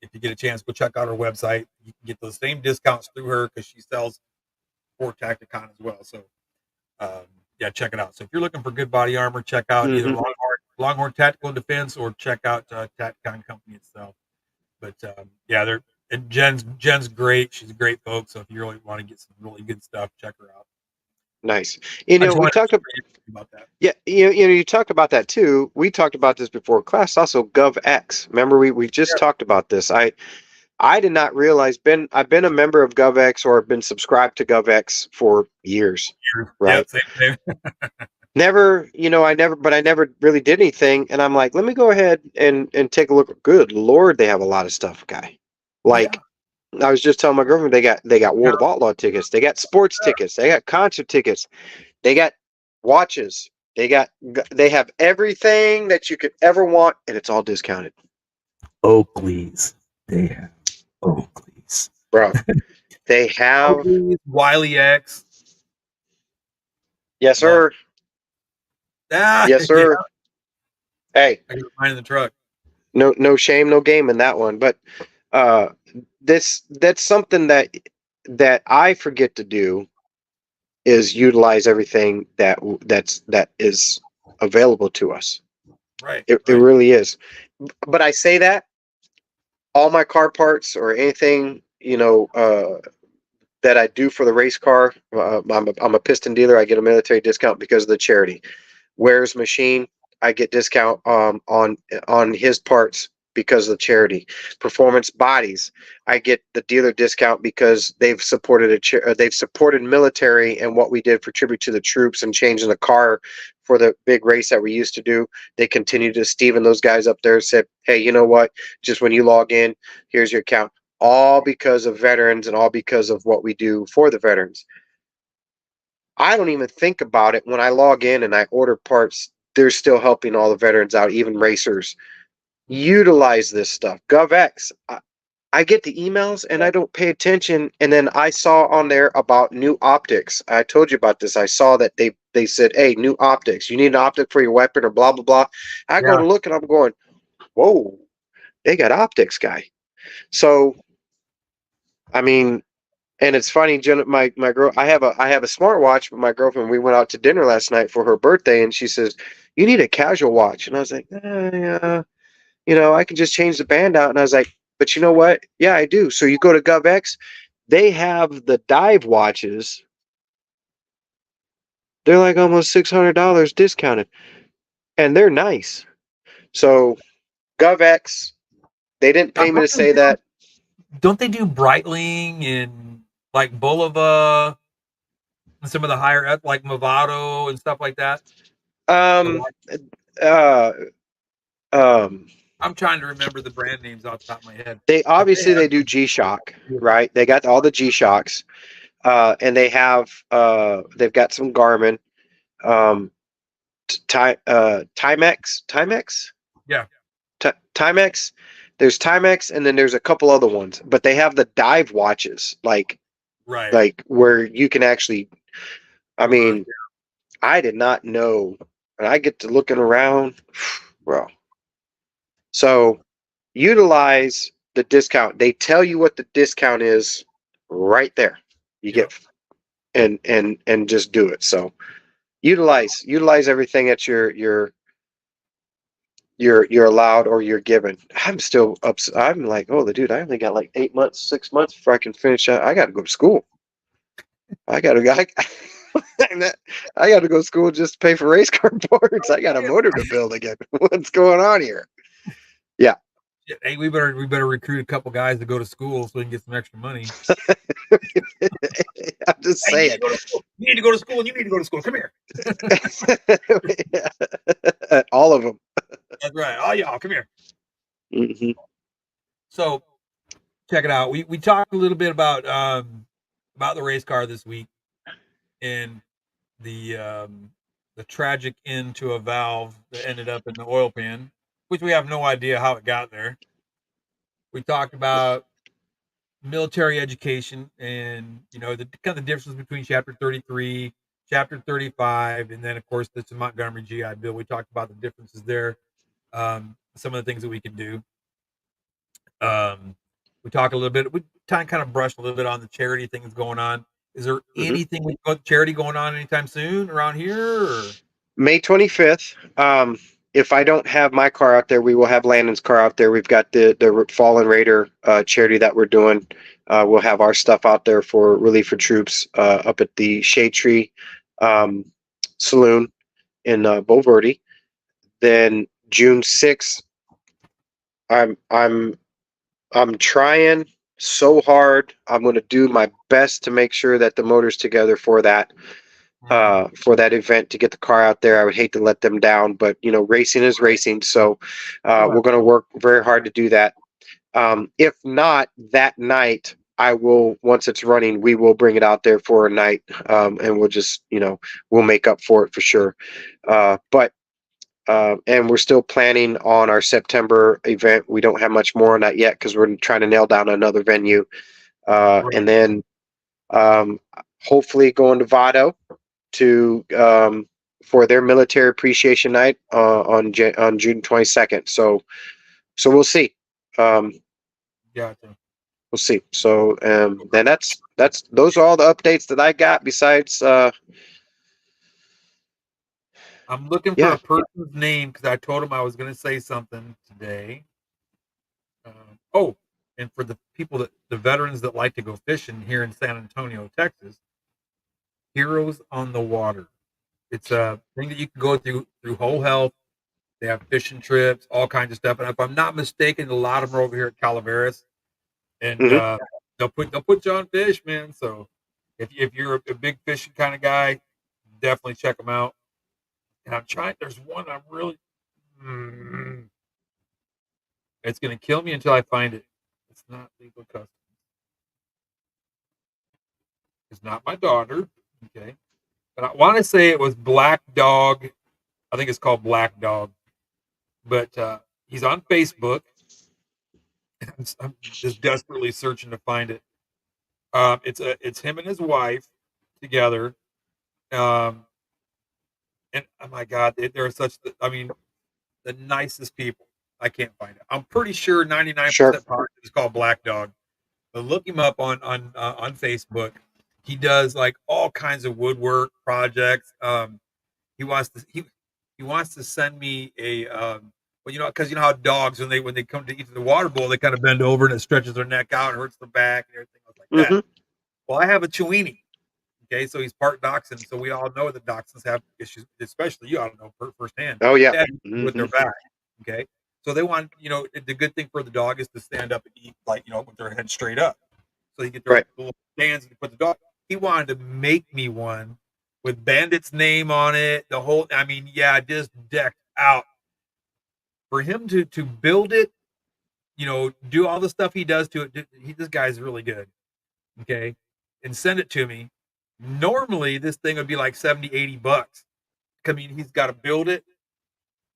If you get a chance, go check out her website. You can get those same discounts through her because she sells for Tacticon as well. So um, yeah, check it out. So if you're looking for good body armor, check out either Hmm. Longhorn Tactical and Defense or check out Tacticon Company itself. But yeah, they're and Jen's great. She's a great folks. So if you really want to get some really good stuff, check her out. Nice. I just We wanted talked to share about that. Yeah, you talked about that too. We talked about this before class. Also, GovX. Remember, we just Yeah, talked about this. I did not realize I've been a member of GovX or been subscribed to GovX for years, yeah, right? same. Never, I never really did anything. And I'm like, let me go ahead and take a look. Good Lord, they have a lot of stuff, guy. Yeah, Like I was just telling my girlfriend, they got World of Outlaw tickets, they got sports tickets, they got concert tickets. They got watches. They have everything that you could ever want, and it's all discounted, Oakleys. They have Oakleys. bro. They have Oakleys, Wiley X. yes, Love it. sir, Ah, yes, yeah. sir. Hey, I got mine in the truck. no shame, no game in that one. But uh, that's something that I forget to do is utilize everything that is available to us. Right, It right. really is. But I say that all my car parts or anything, that I do for the race car. I'm a piston dealer. I get a military discount because of the charity. Ware's machine, I get discount on his parts because of the charity. Performance bodies, I get the dealer discount because they've supported military and what we did for tribute to the troops and changing the car for the big race that we used to do. They continue to Steven those guys up there said, hey, you know what? Just when you log in, here's your account. All because of veterans and all because of what we do for the veterans. I don't even think about it when I log in and I order parts. They're still helping all the veterans out, even racers. Utilize this stuff. GovX. I get the emails and I don't pay attention. And then I saw on there about new optics. I told you about this. I saw that they said, hey, new optics. You need an optic for your weapon or blah blah blah. I go Yeah. to look and I'm going, whoa, they got optics, guy. So I mean, and it's funny, my girl, I have a smartwatch, but my girlfriend, we went out to dinner last night for her birthday, and she says, "You need a casual watch," and I was like, yeah, I can just change the band out, and I was like, but you know what? Yeah, I do. So you go to GovX, they have the dive watches. They're like almost $600 discounted, and they're nice. So GovX, they didn't pay me to say that. Don't they do Breitling and like Bulova and some of the higher up like Movado and stuff like that? The Um, watch- uh, um, I'm trying to remember the brand names off the top of my head, they but they obviously have they do some G Shock, good ones. right? They got all the G Shocks, and they've got some Garmin, um, Timex, Yeah, Timex. There's Timex, and then there's a couple other ones, but they have the dive watches, right. like where you can actually. I Submerged. mean, I did not know, and I get to looking around, bro. So utilize the discount. They tell you what the discount is right there. You Yep. get and just do it. So utilize everything that you're allowed or you're given. I'm still up. I'm like, oh, the dude, I only got like 8 months, 6 months before I can finish. I got to go to school. I got to. I got to go to school just to pay for race car parts. I got a motor to build again. What's going on here? Yeah. Hey, we better recruit a couple guys to go to school so we can get some extra money. I'm just Hey, you need saying. to go to school. You need to go to school, and you need to go to school. Come here. All of them. That's right. Oh, y'all, come here. Hmm. So check it out. We talked a little bit about the race car this week and the tragic end to a valve that ended up in the oil pan, which we have no idea how it got there. We talked about military education and the kind of differences between chapter 33, chapter 35, and then of course the Montgomery GI Bill. We talked about the differences there, some of the things that we can do. um, we talk a little bit, we kind of brushed a little bit on the charity things going on. Is there Hmm. anything with charity going on anytime soon around here, or? May 25th. If I don't have my car out there, we will have Landon's car out there. We've got the Fallen Raider charity that we're doing. We'll have our stuff out there for relief for troops up at the Shade Tree um, Saloon in Bulverde. Then June 6th, I'm I'm I'm trying so hard. I'm going to do my best to make sure that the motor's together Mhm. for that event to get the car out there. I would hate to let them down, but racing is racing, so Right. we're going to work very hard to do that. If not that night, I will once it's running, we will bring it out there for a night, and we'll just we'll make up for it for sure. But and we're still planning on our September event. We don't have much more on that yet because we're trying to nail down another venue, Right. and then um, hopefully going to Vado to for their military appreciation night on June 22nd. So we'll see. Um, Gotcha. we'll see. So then that's those are all the updates that I got. Besides, I'm looking for yeah. a person's name because I told him I was going to say something today. Oh, and for the people the veterans that like to go fishing here in San Antonio, Texas, Heroes on the Water. It's a thing that you can go through Whole Health. They have fishing trips, all kinds of stuff. And if I'm not mistaken, a lot of them are over here at Calaveras, and Hmm. they'll put you on fish, man. So if you're a big fishing kind of guy, definitely check them out. And I'm trying. There's one I'm really. Mm, it's gonna kill me until I find it. It's not legal custom. It's not my daughter. Okay, but I want to say it was Black Dog. I think it's called Black Dog. But he's on Facebook. I'm just desperately searching to find it. It's him and his wife together. Um, and oh my God, they're such. I mean, the nicest people. I can't find it. I'm pretty sure Sure. 99% positive it's called Black Dog. But look him up on Facebook. He does like all kinds of woodwork projects. He wants to he wants to send me a well, because you know how dogs when they come to eat the water bowl, they kind of bend over and it stretches their neck out, and hurts their back and everything else like that. Hmm. Well, I have a Chiweenie. Okay, so he's part dachshund, so we all know that dachshunds have issues, especially you ought to know firsthand. Oh yeah. They have issues with Hmm. their back. Okay, so they want the good thing for the dog is to stand up and eat like with their head straight up, so you get their Right. little stands and you put the dog. He wanted to make me one with Bandit's name on it. The whole, I mean, yeah, just decked out. For him to build it, do all the stuff he does to it. This guy's really good. Okay, and send it to me. Normally, this thing would be like 70, $80. I mean, he's got to build it,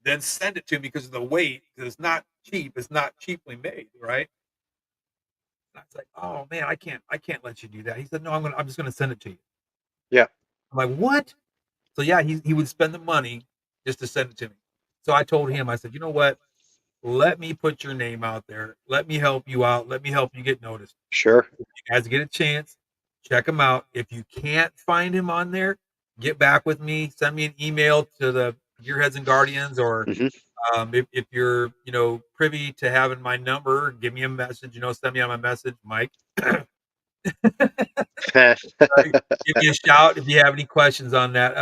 then send it to me because of the weight. Because it's not cheap. It's not cheaply made, right? And I was like, oh man, I can't let you do that. He said, no, I'm just gonna send it to you. Yeah. I'm like, what? So yeah, he would spend the money just to send it to me. So I told him, I said, you know what? let me put your name out there. Let me help you out. Let me help you get noticed. Sure. If you guys get a chance, check him out. If you can't find him on there, get back with me. Send me an email to the Gearheads and Guardians, or Hmm. if you're privy to having my number, give me a message. Send me on my message, Mike. Give me a shout if you have any questions on that.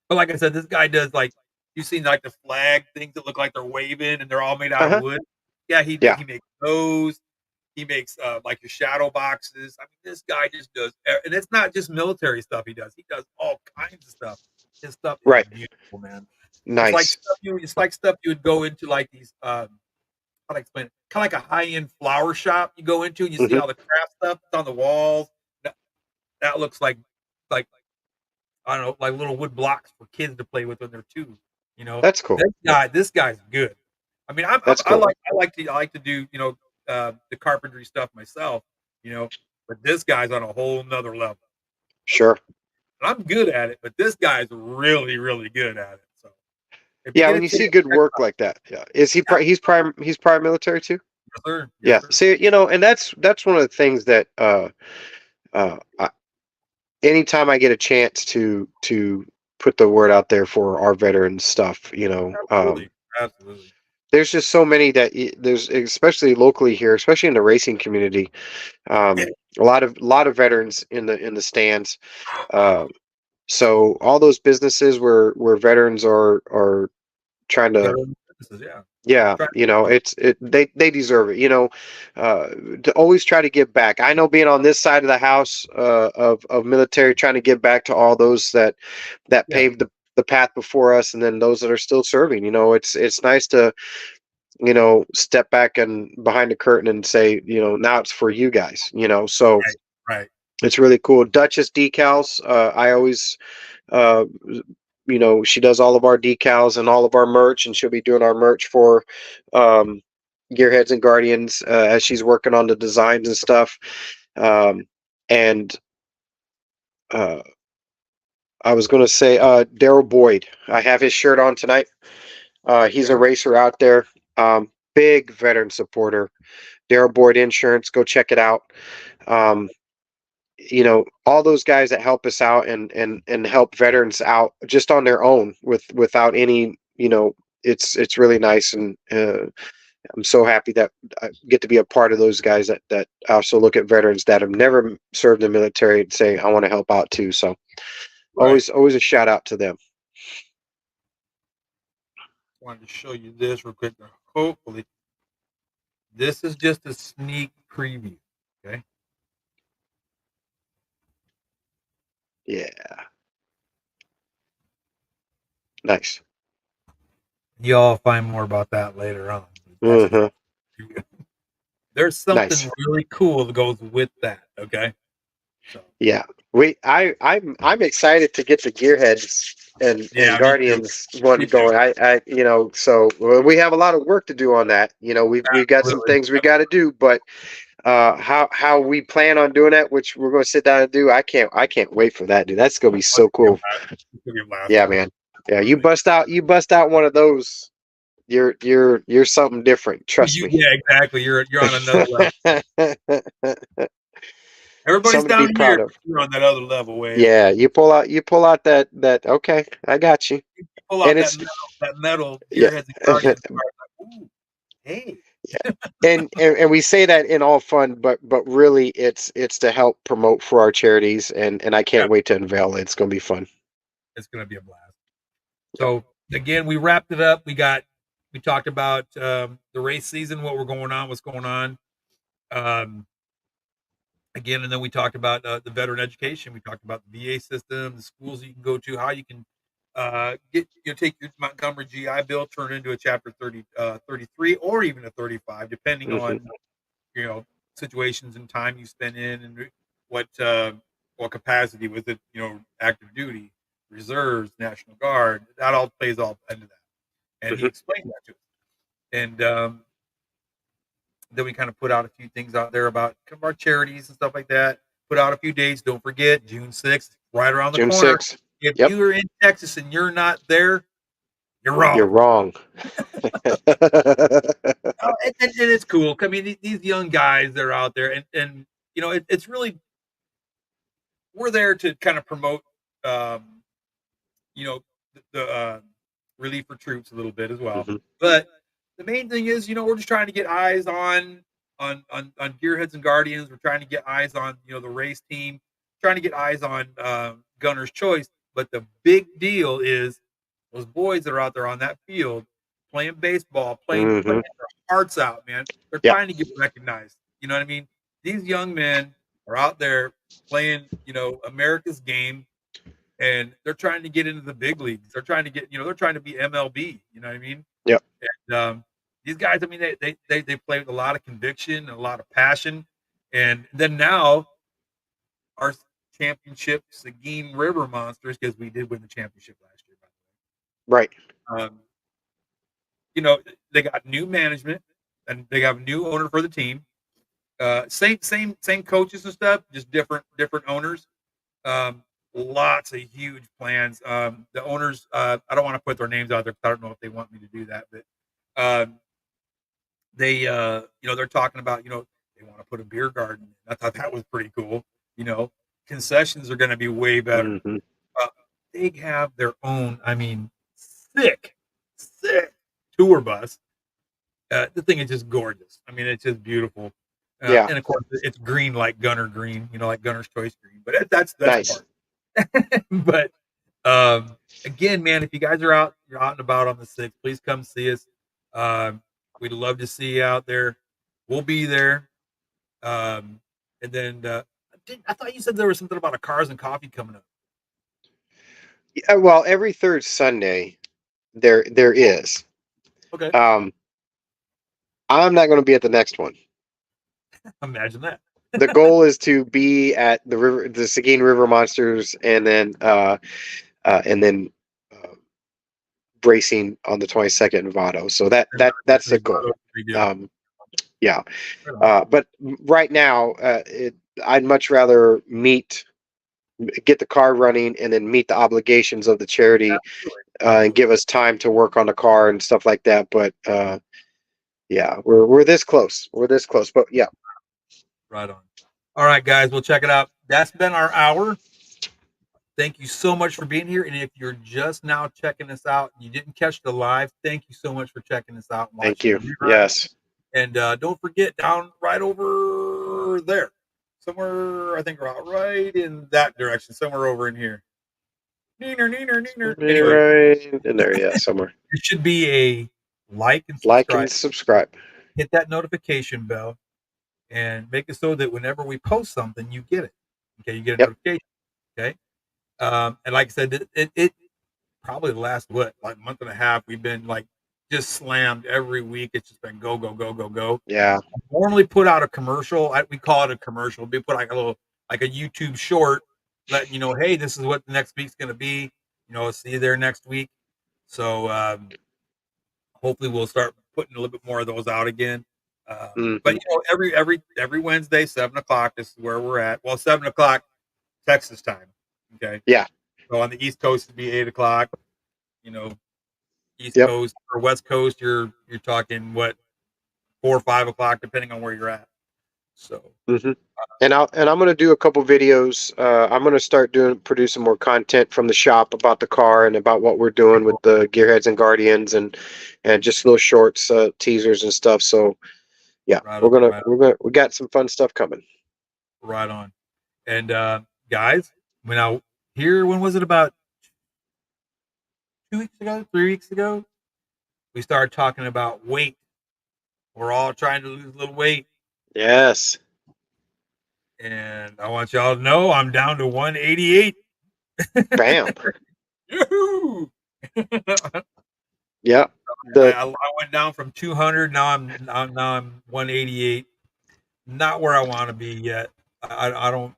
But like I said, this guy does like you've seen like the flag things that look like they're waving and they're all made out of Uh-huh. wood. Yeah, Yeah. he makes those. He makes like your shadow boxes. I mean, this guy just does, and it's not just military stuff. He does. He does all kinds of stuff. His stuff is Right. beautiful, man. Nice. It's like stuff you would go into like these. How to explain it? Kind of like a high end flower shop you go into and you see Hmm. all the craft stuff that's on the walls. That looks like I don't know, like little wood blocks for kids to play with when they're two. That's cool. This guy's good. I mean, That's cool. I like to do the carpentry stuff myself, but this guy's on a whole nother level. Sure. And I'm good at it, but this guy's really really good at it. So if you Yeah, get when a you chance, see good check work like that, yeah. Is he it out. he's prime military too? Yes, sir. Yes, Yeah. sir. See, and that's one of the things that uh I, anytime I get a chance to put the word out there for our veterans stuff, Absolutely, absolutely. there's just so many that there's, especially locally here, especially in the racing community, Yeah, a lot of veterans in the stands. Um, so all those businesses where veterans are trying to, veteran businesses, yeah. yeah, Try to help out. they deserve it, uh, to always try to give back. I know, being on this side of the house, of military, trying to give back to all those that Yeah, paved the path before us, and then those that are still serving. It's nice to, step back and behind the curtain and say, now it's for you guys. So right, right. it's really cool. Duchess decals. I always, uh, she does all of our decals and all of our merch, and she'll be doing our merch for, um, Gearheads and Guardians, as she's working on the designs and stuff. Um, and uh, I was going to say, Daryl Boyd. I have his shirt on tonight. He's a Okay. racer out there. Big veteran supporter. Daryl Boyd Insurance. Go check it out. Um, all those guys that help us out and help veterans out just on their own without any, it's really nice. And I'm so happy that I get to be a part of those guys that also look at veterans that have never served in the military and say, I want to help out too. So Right. always a shout out to them. Wanted to show you this real quick. Hopefully, this is just a sneak preview. Okay. Yeah. Nice. Y'all find more about that later on. That's just Hmm. there's Nice. something really cool that goes with that. Okay. So Yeah. I'm excited to get the Gearheads and yeah, me too. Guardians one Me too. going. So we have a lot of work to do on that. We've got some Absolutely. things we got to do, but how we plan on doing that, which we're going to sit down and do, I can't wait for that, dude. That's going to be Oh, so cool. it's gonna be a blast. Yeah, man. Yeah, you Absolutely. bust out one of those. You're something different. Trust me. Yeah, exactly. You're on another level. Everybody's Something to be down here. proud of. You're on that other level, way up Yeah, there. you pull out that. Okay, I got you. You pull And out it's, that metal yeah. gearheads and guardians card. Like, ooh, hey, And we say that in all fun, but really it's to help promote for our charities, and I yeah, can't wait to unveil it. It's gonna be fun. it's gonna be a blast. So again, we wrapped it up. We talked about the race season, what's going on. Um, Again, and then we talked about the veteran education. We talked about the VA system, the schools you can go to, how you can take your Montgomery GI Bill, turn it into a Chapter 33, or even a 35, depending Hmm. on you know situations and time you spend in, and what uh, what capacity with it. Active duty, reserves, National Guard. That all plays all into that, and he Hmm. explained that to us. And then we kind of put out a few things out there about our charities and stuff like that. Put out a few dates. Don't forget June 6th, right around the June corner. 6th. If Yep. you are in Texas and you're not there, You're wrong. You're wrong. And it's cool. I mean, these young guys that are out there, and it's really we're there to kind of promote, um, you know, the relief for troops a little bit as well. Mhm. But the main thing is, we're just trying to get eyes on Gearheads and Guardians. We're trying to get eyes on the race team, trying to get eyes on Gunner's Choice. But the big deal is those boys that are out there on that field playing baseball, playing Mhm. their hearts out, man. They're Yep. trying to get recognized. You know what I mean? These young men are out there playing, America's game, and they're trying to get into the big leagues. They're trying to get, they're trying to be MLB. You know what I mean? Yep. And these guys, I mean, they play with a lot of conviction and a lot of passion. And then now our championship Seguin River Monsters, because we did win the championship last year, by Right. the way. They got new management and they got a new owner for the team. Same coaches and stuff, just different owners. Um, Lots of huge plans. The owners, I don't want to put their names out there because I don't know if they want me to do that, but um, they're talking about, they want to put a beer garden. I thought that was pretty cool. You know, Concessions are going to be way better. Mhm. Uh, they have their own, I mean, sick tour bus. The thing is just gorgeous. I mean, it's just beautiful. Yeah. And of course, it's green like Gunner green, like Gunner's Choice green. But that's Nice. part. But again, man, if you guys you're out and about on the 6th, please come see us. We'd love to see you out there. We'll be there. And then I thought you said there was something about a cars and coffee coming up. Yeah, well, every third Sunday there is. Okay, Um, I'm not going to be at the next one. imagine that. The goal is to be at the Seguin River Monsters, and then uh, racing on the 22nd in Vado. So that's the goal. Pretty good. Um, yeah, Right on. but right now, I'd much rather get the car running, and then meet the obligations of the charity, Absolutely. and Absolutely. give us time to work on the car and stuff like that. But yeah, we're this close. We're this close. But yeah, Right on. All right, guys, we'll check it out. That's been our hour. Thank you so much for being here. And if you're just now checking us out and you didn't catch the live, thank you so much for checking us out and thank watching the you. rerun. Yes, And don't forget, down right over there, somewhere, I think right in that direction, somewhere over in here. Neener, neener, neener. Anyway, right in there. Yeah, somewhere. there should be a like and Like subscribe. and subscribe. Hit that notification bell and make it so that whenever we post something, you get it. Okay, you get a Yep. notification. Okay. And like I said, it probably the last like month and a half, we've been like just slammed every week. It's just been go, go, go, go, go. Yeah. Normally put out a commercial. We call it a commercial. We put like a YouTube short, letting you know, hey, this is what the next week's going to be. See you there next week. So hopefully we'll start putting a little bit more of those out again. But Hmm. every Wednesday, 7 o'clock. This is where we're at. Well, 7 o'clock Texas time. Okay. Yeah. So on the East Coast it'd be 8 o'clock. You know, East Yep. Coast or West Coast, you're talking what 4 or 5 o'clock, depending on where you're at. So Hmm. And I'm gonna do a couple videos. I'm gonna start producing more content from the shop about the car and about what we're doing with the Gearheads and Guardians, and just little shorts, teasers and stuff. So yeah, right on, right on, we got some fun stuff coming. right on. And guys, when was it, about 2 weeks ago, 3 weeks ago? We started talking about weight. We're all trying to lose a little weight, Yes. and I want y'all to know I'm down to 188. Bam. Yoo-hoo! Yeah. I went down from 200. Now I'm 188. Not where I want to be yet. I don't.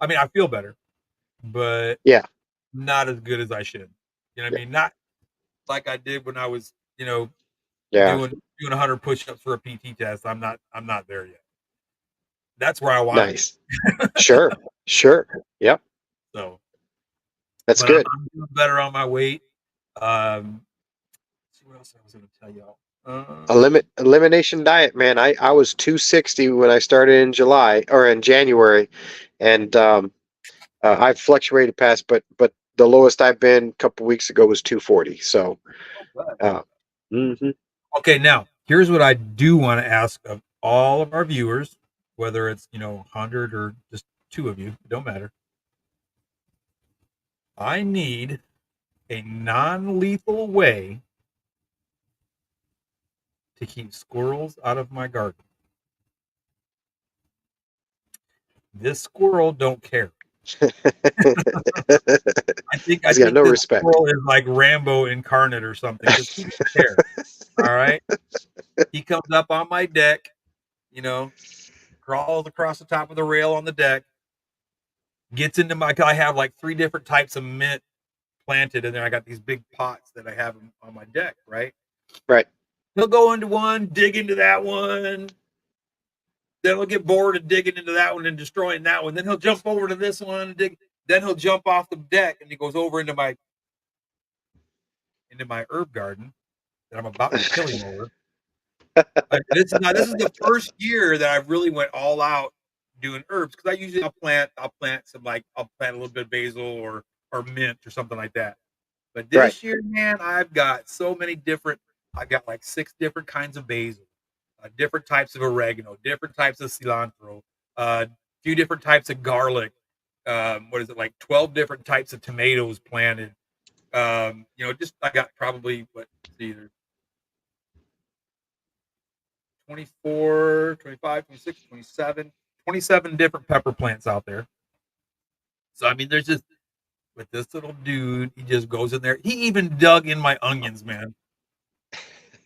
I mean, I feel better, but Yeah. not as good as I should. You know what I Yeah. mean? Not like I did when I was, Yeah. doing 100 push-ups for a PT test. I'm not there yet. That's where I want to be. Nice. Sure. Sure. Yep. So, That's but I'm, good. I'm doing better on my weight. Um, see what else I was going to tell y'all. Um, Elimination diet, man. I was 260 when I started in July or in January, and I've fluctuated past, but the lowest I've been a couple weeks ago was 240. So, oh, good. uh, hmm Okay, now here's what I do want to ask of all of our viewers, whether it's 100 or just two of you, it don't matter. I need a non-lethal way to keep squirrels out of my garden. This squirrel don't care. I he's got think no this respect. squirrel is like Rambo incarnate or something because he don't care. All right, he comes up on my deck, you know, crawls across the top of the rail on the deck, gets into my. I have like three different types of mint planted, and then I got these big pots that I have on my deck. Right, Right. he'll go into one, dig into that one. Then he'll get bored of digging into that one and destroying that one. Then he'll jump over to this one and dig. Then he'll jump off the deck and he goes over into my herb garden that I'm about to kill him over. This is the first year that I really went all out doing herbs because I usually I'll plant I'll plant a little bit of basil or mint or something like that. But Right. this year, man, I've got so many different. I've got like 6 different kinds of basil, different types of oregano, different types of cilantro, a few different types of garlic. What is it like 12 different types of tomatoes planted? Just I got probably what either 24, 25, 26, 27, 27 different pepper plants out there. So I mean, there's just with this little dude, he just goes in there. He even dug in my onions, man.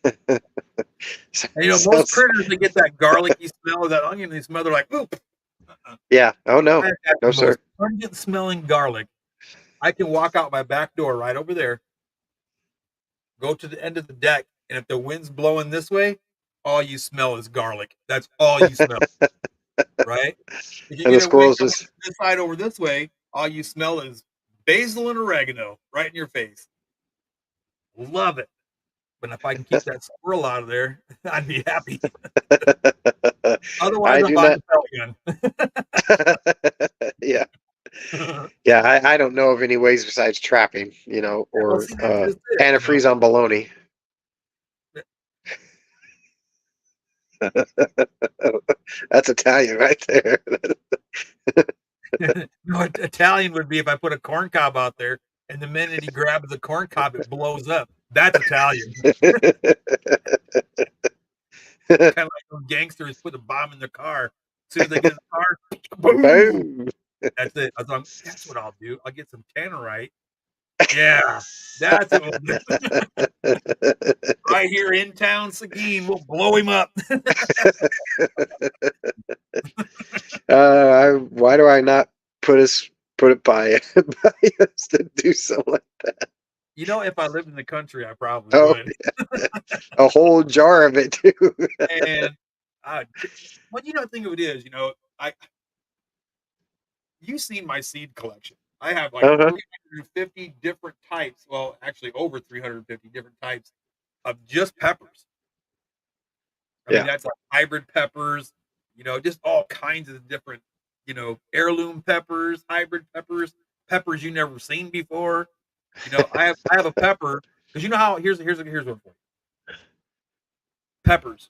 And, most Sounds. critters they get that garlicky smell of that onion. They smell. They're like, "Oop!" Yeah. Oh no. I got No the sir. most pungent smelling garlic. I can walk out my back door right over there, go to the end of the deck, and if the wind's blowing this way, all you smell is garlic. That's all you smell, right? If you And the get a wind squirrels coming just. from this side over this way, all you smell is basil and oregano right in your face. Love it. But if I can keep that squirrel out of there, I'd be happy. Otherwise, I I'll do buy not. the Yeah. pellet Yeah. I don't know of any ways besides trapping, well, or see, that's just it. antifreeze on bologna. That's Italian right there. Italian would be if I put a corn cob out there, and the minute he grabs the corn cob, it blows up. That's Italian. Kind of like those gangsters put a bomb in their car. As soon as they get in the car, boom. Boom. That's it. That's what I'll do. I'll get some tannerite. Yeah, that's what we'll do. Right here in town, Seguin. We'll blow him up. Why do I not put it by by us to do something like that? If I lived in the country, I probably Oh, would. a whole jar of it too. And I, well, the thing of it is, I you've seen my seed collection. I have like Uh-huh. 350 different types. Well, actually, over 350 different types of just peppers. I mean, Yeah. that's like hybrid peppers, just all kinds of different, heirloom peppers, hybrid peppers, peppers you never seen before. I have a pepper because you know how here's one for you. Peppers.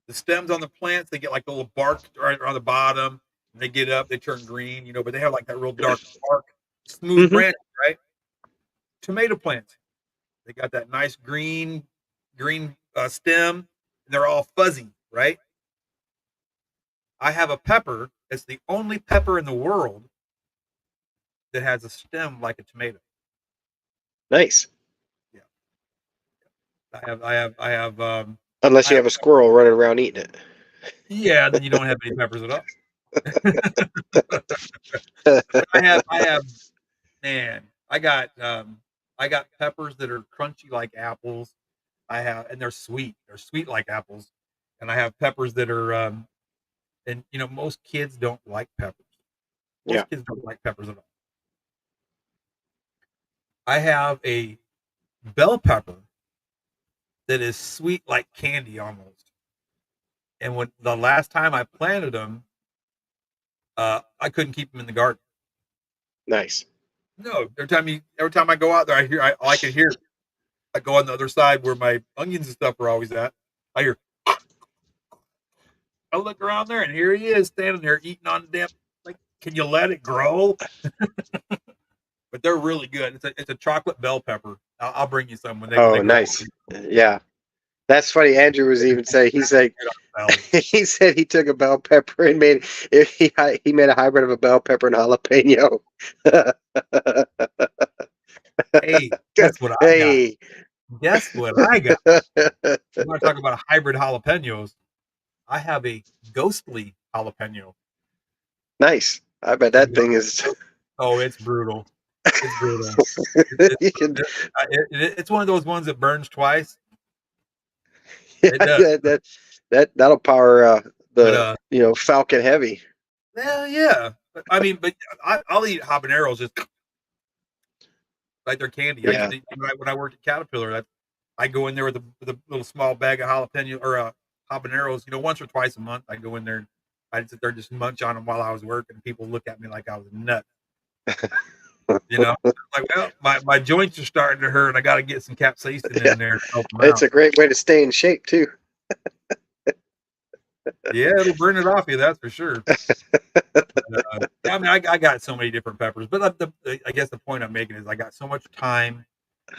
The stems on the plants, they get like the little bark right on the bottom. And they get up, they turn green, but they have like that real dark bark, smooth Hmm. branch, right? Tomato plants, they got that nice green stem, and they're all fuzzy, right? I have a pepper. It's the only pepper in the world that has a stem like a tomato. Nice. Yeah, I have. Unless I you have. have a squirrel running around eating it. Yeah, then you don't have any peppers at all. I have. Man, I got peppers that are crunchy like apples. And they're sweet. They're sweet like apples. And I have peppers that are, and most kids don't like peppers. Yeah. Most kids don't like peppers at all. I have a bell pepper that is sweet like candy almost. And when the last time I planted them, I couldn't keep them in the garden. Nice. No, every time I go out there, I can hear. I go on the other side where my onions and stuff are always at. I hear. I look around there, and here he is standing there eating on the damn. Like, can you let it grow? But they're really good. It's a chocolate bell pepper. I'll bring you some when they Oh, grow. nice. Yeah. That's funny. Andrew was even saying, he's like, he said he took a bell pepper and he made a hybrid of a bell pepper and jalapeno. Hey, guess what I got? Hey. Guess what I got? You want to talk about a hybrid jalapenos? I have a ghostly jalapeno. Nice. I bet And that thing is. oh, it's brutal. It's brutal. You can, It's one of those ones that burns twice. yeah, It does. that'll power But the Falcon Heavy. yeah. But I'll eat habaneros just like they're candy. I used Yeah. to when I worked at Caterpillar. I go in there with a little small bag of jalapeno or habaneros. Once or twice a month, I go in there. I'd sit there just munch on them while I was working. People look at me like I was nuts. Like, well, my joints are starting to hurt, and I got to get some capsaicin Yeah. in there to help them It's out. a great way to stay in shape too. Yeah, it'll burn it off you, that's for sure. Yeah, I got so many different peppers, but I guess the point I'm making is I got so much time,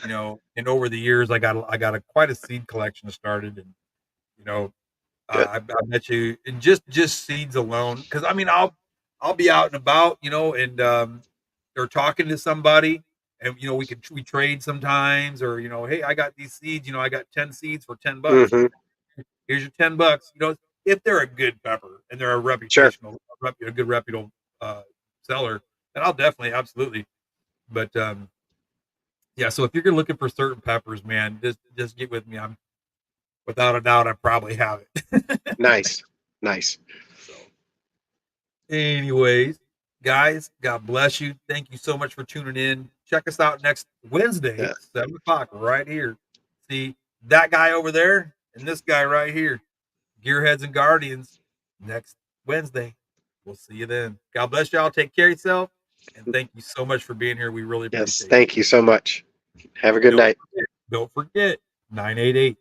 and over the years I got quite a seed collection started, and you know, Good. I bet you, and just seeds alone, because I'll be out and about, and or talking to somebody, and we trade sometimes, or hey, I got these seeds, I got 10 seeds for $10. Hmm. Here's your $10. If they're a good pepper and they're Sure. a good reputable seller, then I'll definitely absolutely. But yeah, so if you're looking for certain peppers, man, just get with me. I'm without a doubt I probably have it. Nice. Nice. So, anyways, guys, God bless you. Thank you so much for tuning in. Check us out next Wednesday, Yeah. 7 o'clock, right here. See that guy over there and this guy right here. Gearheads and Guardians next Wednesday. We'll see you then. God bless y'all. Take care of yourself. And thank you so much for being here. We really Yes. appreciate it. Thank you so much. Have a And good night. don't forget 988